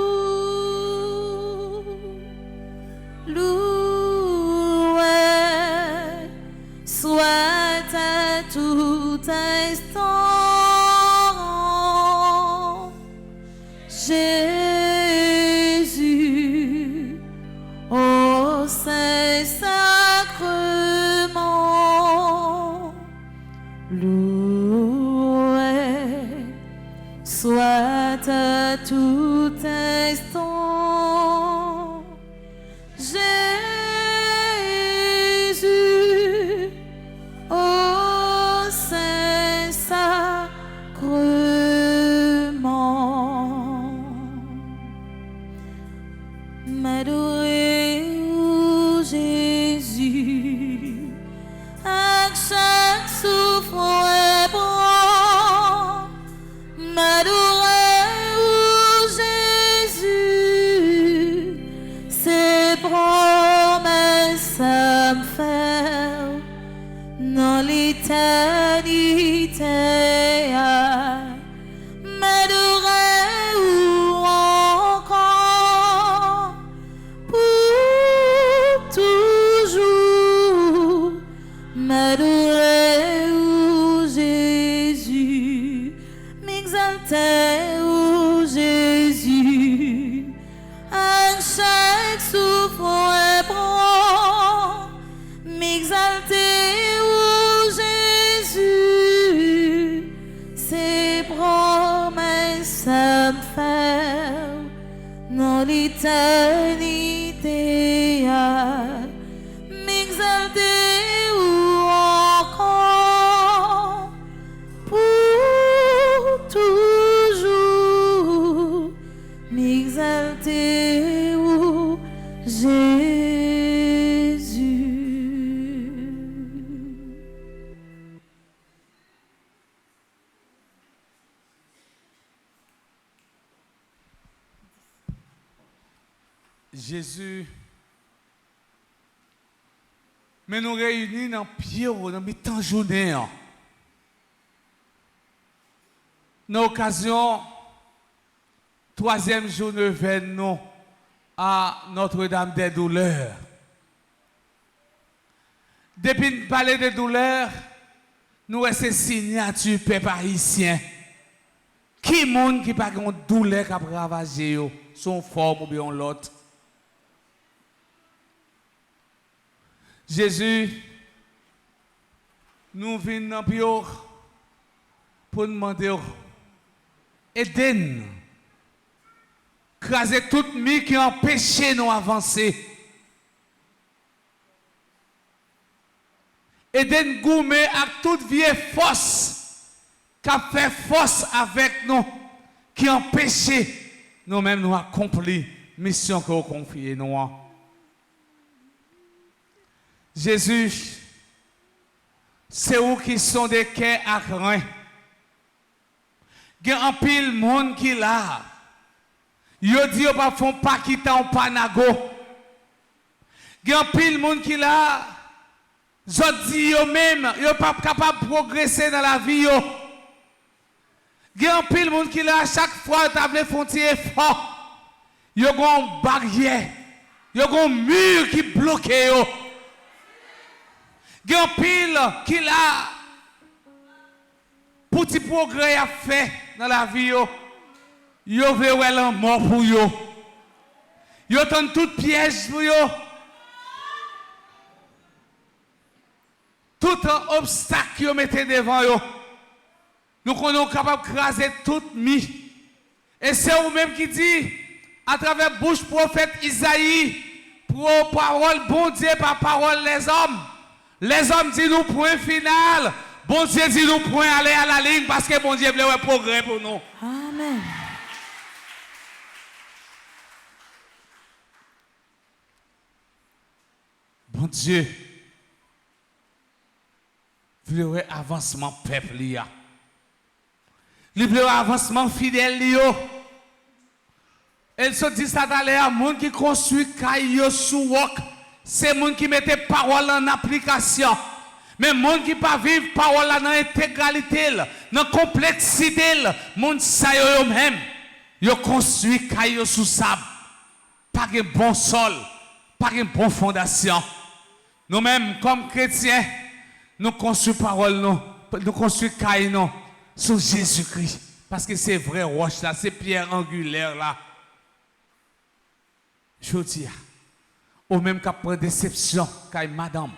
Loué soit à tout instant Jésus, au Saint-Sacrement, loué soit à tout instant. Jésus, au Saint-Sacrement, m'adorer, ô Jésus, à chaque souffle et bras, m'adorer, ô Jésus, ses promesses à me faire dans l'éternité. M'adorer ou encore pour toujours. M'adorer, ô Jésus, m'exalter, ô Jésus, à chaque souffle et bras, m'exalter, ô Jésus, ses promesses à me faire dans l'éternité. M'exalter ou encore pour toujours. M'exalter ou Jésus. Jésus, mais nous réunis dans le pied, dans le temps journée. Dans l'occasion, troisième jour de nous à Notre-Dame des Douleurs. Depuis de parler de douleurs, nous avons signature peuple haïtien. Qui monde qui n'a pas de douleur qui a ravagé son forme ou bien l'autre? Jésus, nous venons dans le pied pour demander aidez-nous. Craser tout le qui empêche nous d'avancer. Aidez-nous gommer à toute vieille force qui a fait force avec nous, qui empêche nous-mêmes nous accomplir la mission que vous confiez nous. Jésus, c'est où qui sont des cœurs à craindre. Il y a un pile monde qui là. Yo dit yo pas font pas quitter en panago. Il y a un pile monde qui là. Yo dit yo même yo pas capable de progresser dans la vie yo. Il y a un pile monde qui là chaque fois table frontière fort. Il y a une barrière. Il y a un mur qui bloque. Il y a un pile qui l'a pour petit progrès à faire dans la vie. Il y a un mort pour eux. Il y a tout piège pour eux. Tout obstacle que vous mettez devant eux. Nous sommes capables de craser toute mi. Et c'est vous-même qui dit, à travers bouche prophète Isaïe, pour parole bon Dieu par parole les hommes. Les hommes disent nous point final. Bon Dieu dit nous point aller à la ligne parce que bon Dieu veut un progrès pour nous. Amen. Bon Dieu veut un avancement peuple. Il veut un avancement fidèle. Elle se dit ça dans les monde qui construit caillou sous roc. C'est monde qui mettait parole en application. Mais monde qui pas vivre parole dans intégralité, dans complexité, monde ça yo même. Yo construit caillou sous sable. Pas de bon sol, pas de bonne fondation. Nous-mêmes comme chrétiens, nous construisons parole nous construisons caillou sur Jésus-Christ parce que c'est vrai roche là, c'est pierre angulaire là. Je dis, au même qu'à prendre déception, qu'à madame,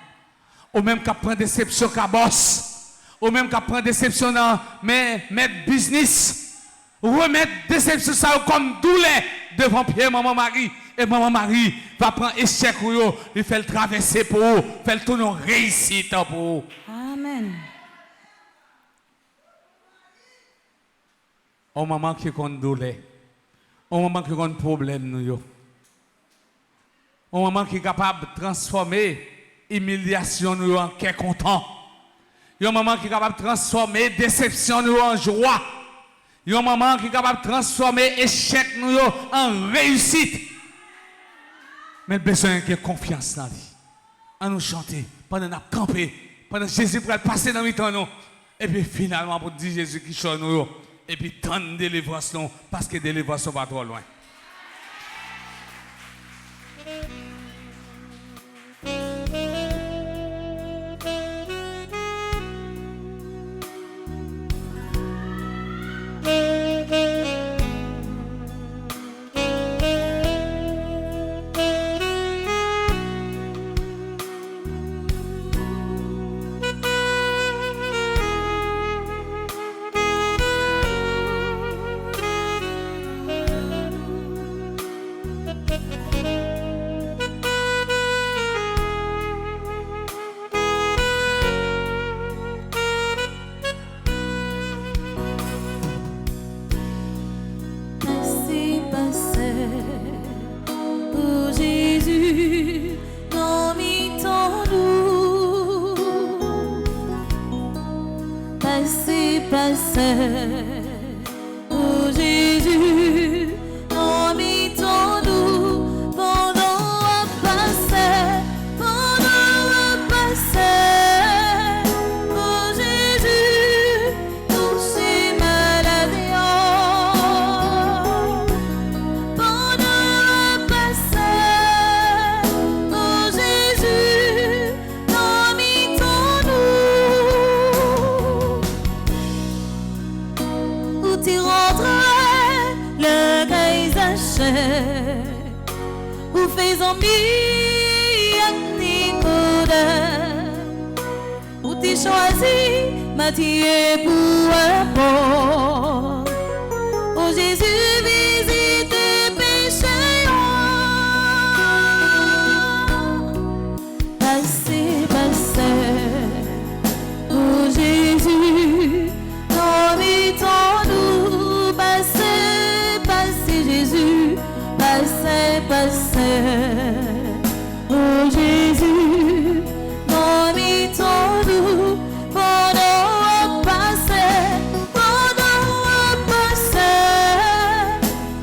au même qu'à prendre déception, qu'à boss, au même qu'à prendre déception dans mes business, remettre déception ça comme douleur devant Pierre, maman Marie, et maman Marie va prendre échec pour eux, il fait le traverser pour eux, fait le tourner réussite pour eux. Amen. Au moment qui a une douleur, au moment qui a un problème, nous. Au moment qui est capable de transformer humiliation nous en qu'est content. Il y a un moment qui est capable de transformer déception nous en joie. Il y a un moment qui est capable de transformer échec nous en réussite. Mais besoin de confiance dans la vie. À nous chanter, pendant nous camper, pendant que Jésus pourrait passer dans le temps nous. Et puis finalement pour dire Jésus qui chante nous. Et puis tant de délivrance nous, parce que délivrance va trop loin. Oh Jésus, en mi-temps nous, pendant à passer, oh Jésus, touchez maladie, pendant à passer, oh Jésus, en mi-temps nous, où tu rentrerais le gaisache, où faisons où tu choisis Matthieu pour un port. Oh Jésus, visite tes péchés. Passez, oh Jésus, invitons-nous. Passez, Jésus, passez, oh Jésus, invitons-nous. Pendant à passer,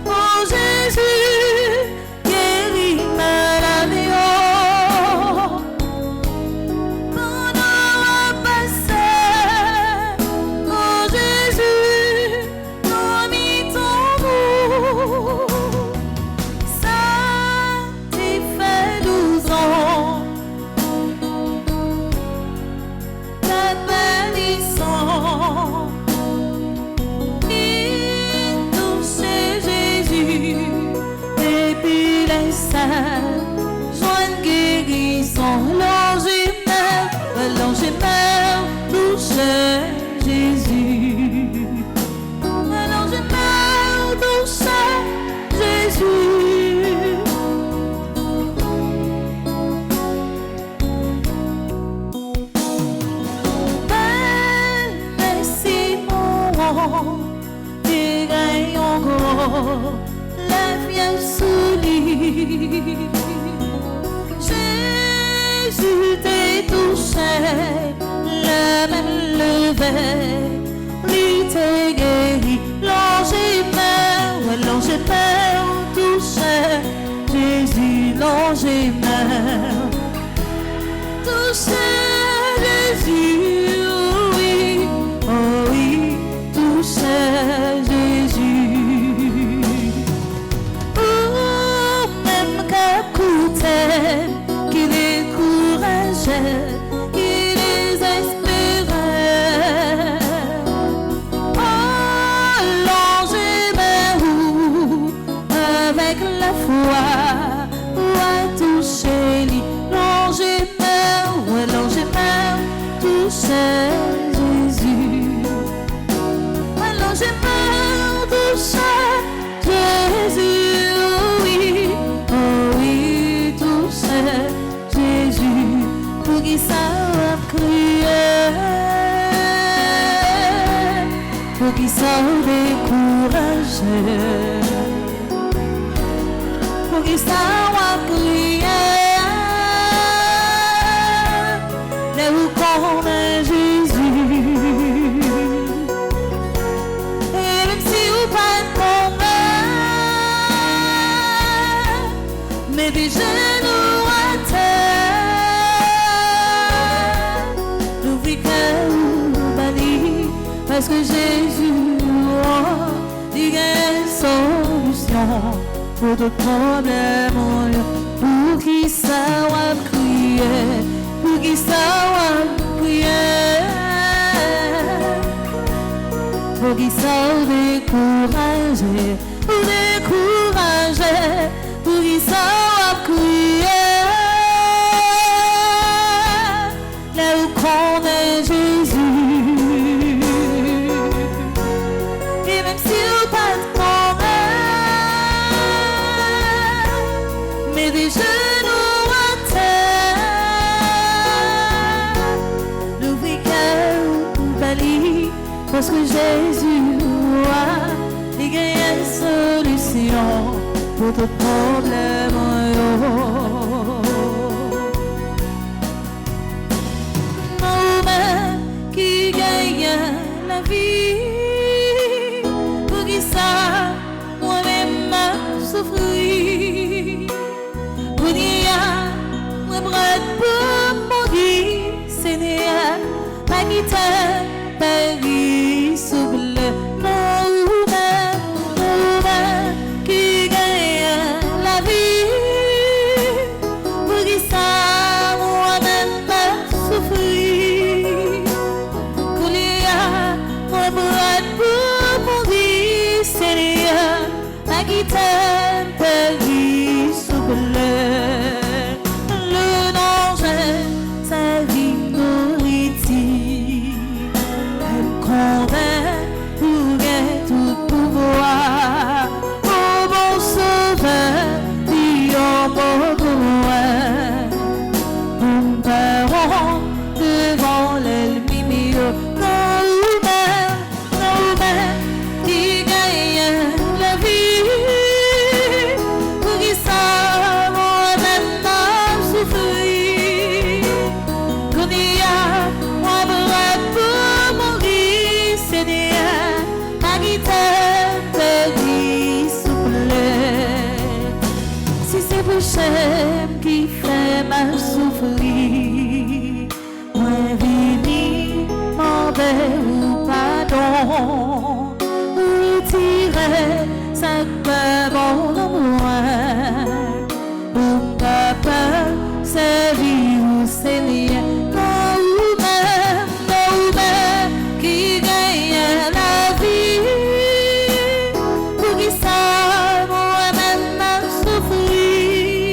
oh Jésus, guéris maladie. Pendant à passer, oh Jésus, invitons-nous. ça, joindre guérison, l'ange est mort, l'ange est mort, touche Jésus. L'ange est mort, touche Jésus. Merci mon tu gagnes encore la vie soulie. Jésus t'est touché, la main levée, lui t'est guéri. L'ange est mort, l'ange est mort, touché Jésus, l'ange est mort, touché Jésus, oui, oh oui, touché Jésus. Oh, même qu'à coûter, qu'il décourageait, qu'il désespérait. Oh, l'ange est mort, avec la foi, a touché lui. L'ange est mort, touché Jésus. L'ange est mort, touché Jésus, oui, oh oui, touché Jésus, pour qui ça va crier, pour qui ça décourager, pour qui ça va crier, mais où connaît Jésus. Et même si vous pas de mais des genoux à terre, n'oublie que vous bali, parce que Jésus, oh, il y a une solution pour tout problème. Pour qui ça va crier, pour qui ça va crier, pour qui ça va décourager, pour décourager, pour qui ça va crier, là où connaît Jésus. Et même si vous pas de problème, mais des genoux à terre, n'oublie qu'elle valide, parce que Jésus a une solution pour tout problème. Moi-même qui gagne la vie, pour qui ça, moi-même souffrir. Pour dire, moi prête pour mourir, Seigneur, ma guitare, Paris souffle. Le danger, sa vie nourriture, elle condamne pour gagner tout pouvoir. Au bon sauveur, dit au bon pouvoir, nous parons devant l'ennemi. Nos mains qui gagnent la vie. J'aime qui fait mal souffrir, moi vini, m'envers ou pardon, retirer sa peur bon amour, ou papa, sa vie ou ses liens, nous-mêmes, qui gagne la vie, pour qui ça, moi-même, souffrir.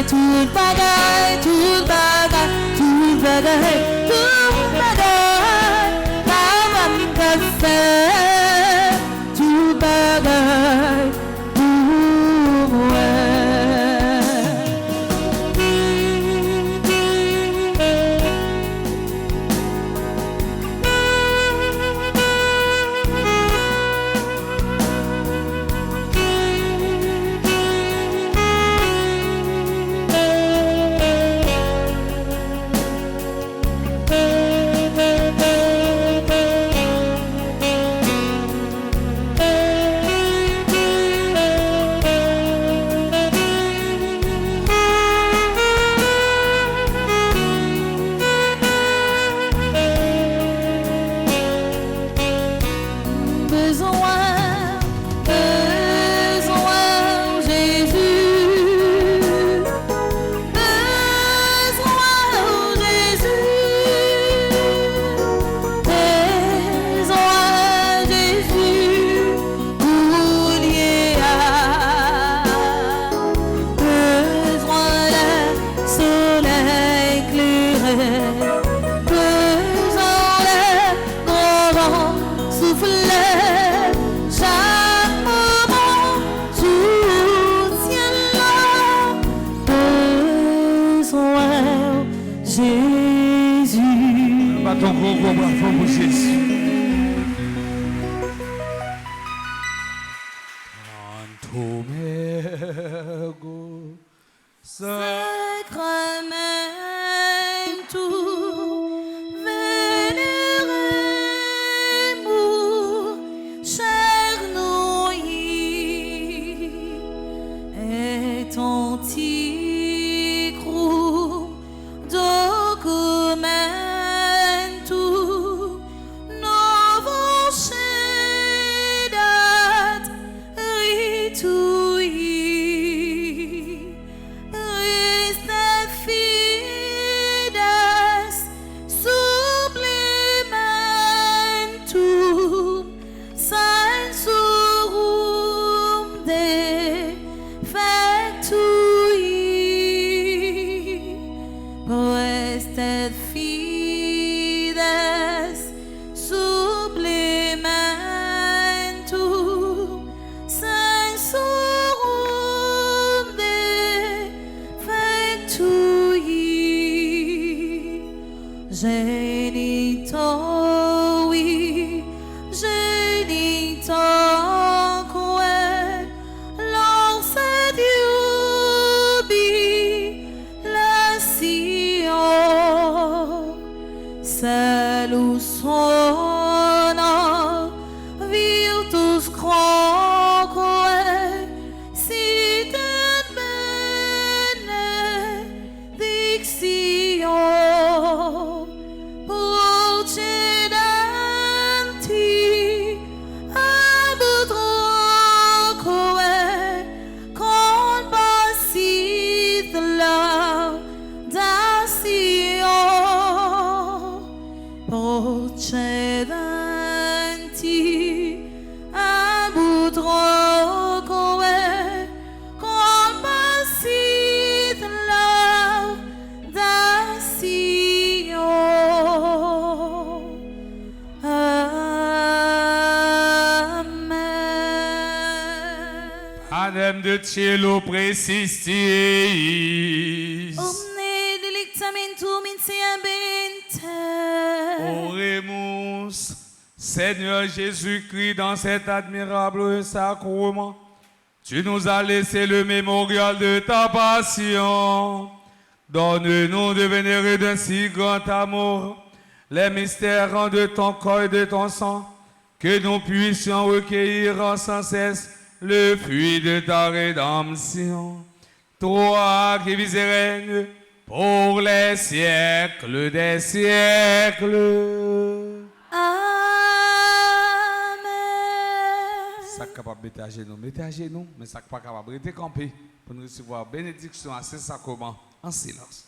bagaille, tout bagaille, tout bagaille, tout bagaille, tout bagaille, maman me fait tout bagaille pour moi. Ton gros bravo pour Jésus. Antomego Sacramentum veneremus cernui et antiquum documentum novum cedat ritui restet fides supplementum sensorum defectui restet fides supplementum sensorum defectui genitori genitorque lancet jubilatio salus honor virtus quoque sitet benedictio procedenti ab utroque compassit laudatio procedenti ab utroque compassit laudatio. Amen. Adem de cielo presistis. Omne delictamentum in sea bente. Oremus, Seigneur Jésus-Christ, dans cet admirable sacrement, tu nous as laissé le mémorial de ta passion. Donne-nous de vénérer d'un si grand amour les mystères de ton corps et de ton sang, que nous puissions recueillir sans cesse le fruit de ta rédemption. Toi qui vis et règnes pour les siècles des siècles. Amen. Ça capable de mettre à genoux, mais ça pas capable de camper pour nous recevoir bénédiction à ce sacrement en silence.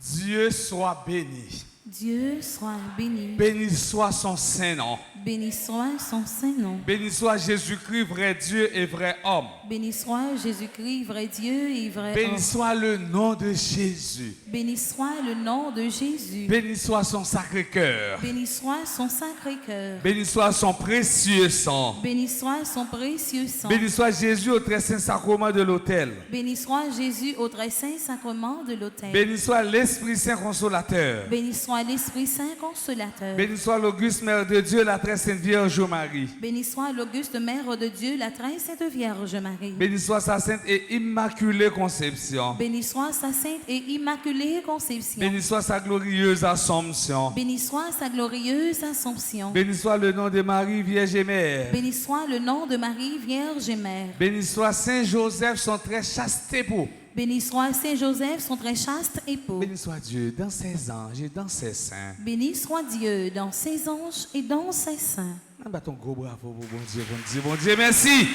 Dieu soit béni. Dieu soit béni. Béni soit son Saint-Nom. Béni soit son Saint-Nom. Béni soit Jésus-Christ, vrai Dieu et vrai homme. Béni soit Jésus-Christ, vrai Dieu et vrai Béni homme. soit le nom de Jésus. Béni soit le nom de Jésus. Béni soit son sacré-cœur. Béni soit son sacré-cœur. Béni soit son précieux sang. Béni soit son précieux sang. Béni soit Jésus au très saint sacrement de l'autel. Béni soit Jésus au très saint sacrement de l'autel. Béni soit l'Esprit Saint consolateur. Béni soit l'Esprit Saint consolateur. Béni soit l'auguste Mère de Dieu, la très sainte Vierge Marie. Béni soit l'auguste Mère de Dieu, la très sainte Vierge Marie. Béni soit sa sainte et immaculée conception. Béni soit sa sainte et immaculée conception. Béni soit sa glorieuse Assomption. Béni soit sa glorieuse Assomption. Béni soit le nom de Marie, Vierge et Mère. Béni soit le nom de Marie, Vierge et Mère. Béni soit Saint Joseph, son très chaste époux. Béni soit Saint Joseph, son très chaste époux. Béni soit Dieu dans ses anges et dans ses saints. Béni soit Dieu dans ses anges et dans ses saints. Un bâton gros bravo pour bon Dieu, bon Dieu, bon Dieu, merci.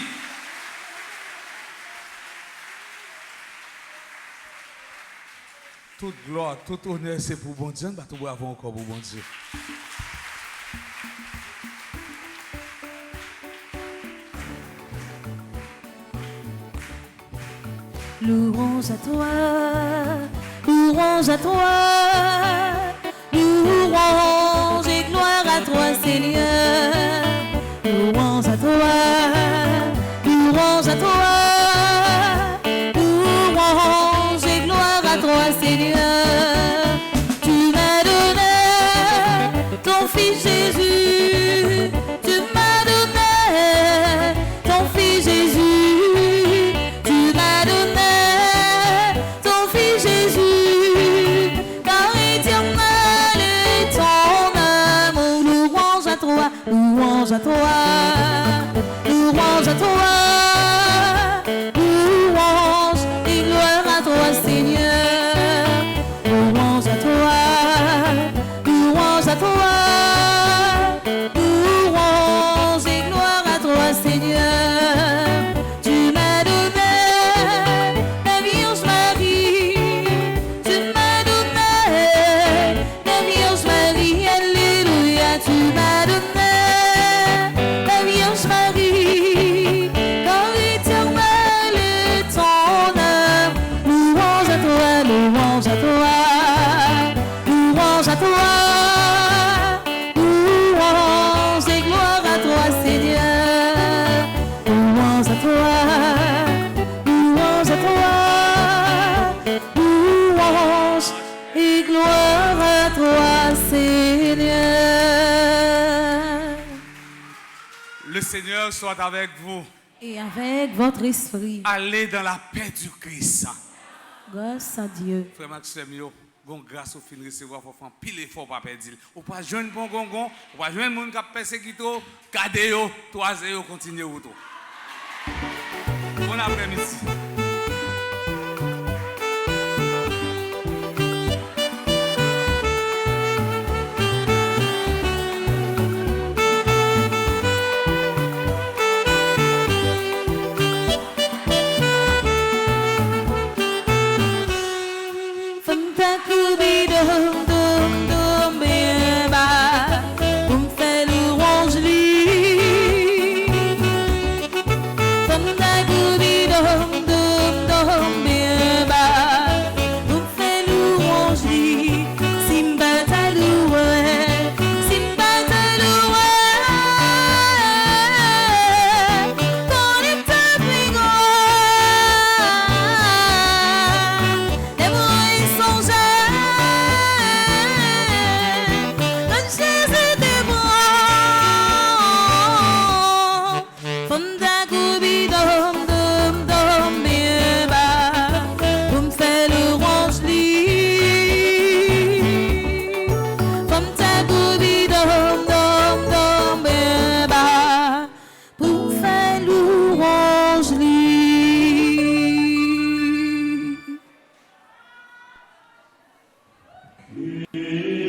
Toute gloire, tout honneur, c'est pour bon Dieu. Un bâton bravo encore pour bon Dieu. Louange à toi, louange à toi, louange et gloire à toi Seigneur. Louange à toi, louange à toi, louange et gloire à toi Seigneur. Tu m'as donné ton Fils Jésus, tu m'as donné ton Fils Jésus. Louange à toi, louange à toi, louange et gloire à toi Seigneur. Louange à toi, louange à toi, louange et gloire à toi Seigneur. Tu m'as donné la Vierge Marie, tu m'as donné la Vierge Marie, alléluia, tu m'as donné louange à toi, louange à toi, louange et gloire à toi Seigneur. Louange à toi, louange à toi, louange et gloire à toi Seigneur. Le Seigneur soit avec vous. Et avec votre esprit. Allez dans la paix du Christ. Grâce à Dieu. Frère Maxime, bon grâce au fin de recevoir, il faut faire pile effort pour perdre. Ou pas jeune bon gongon, ou pas jeune monde qui a persécuté, gardez yo, 3-0, continuez ou tout. Bon après-midi. Yeah.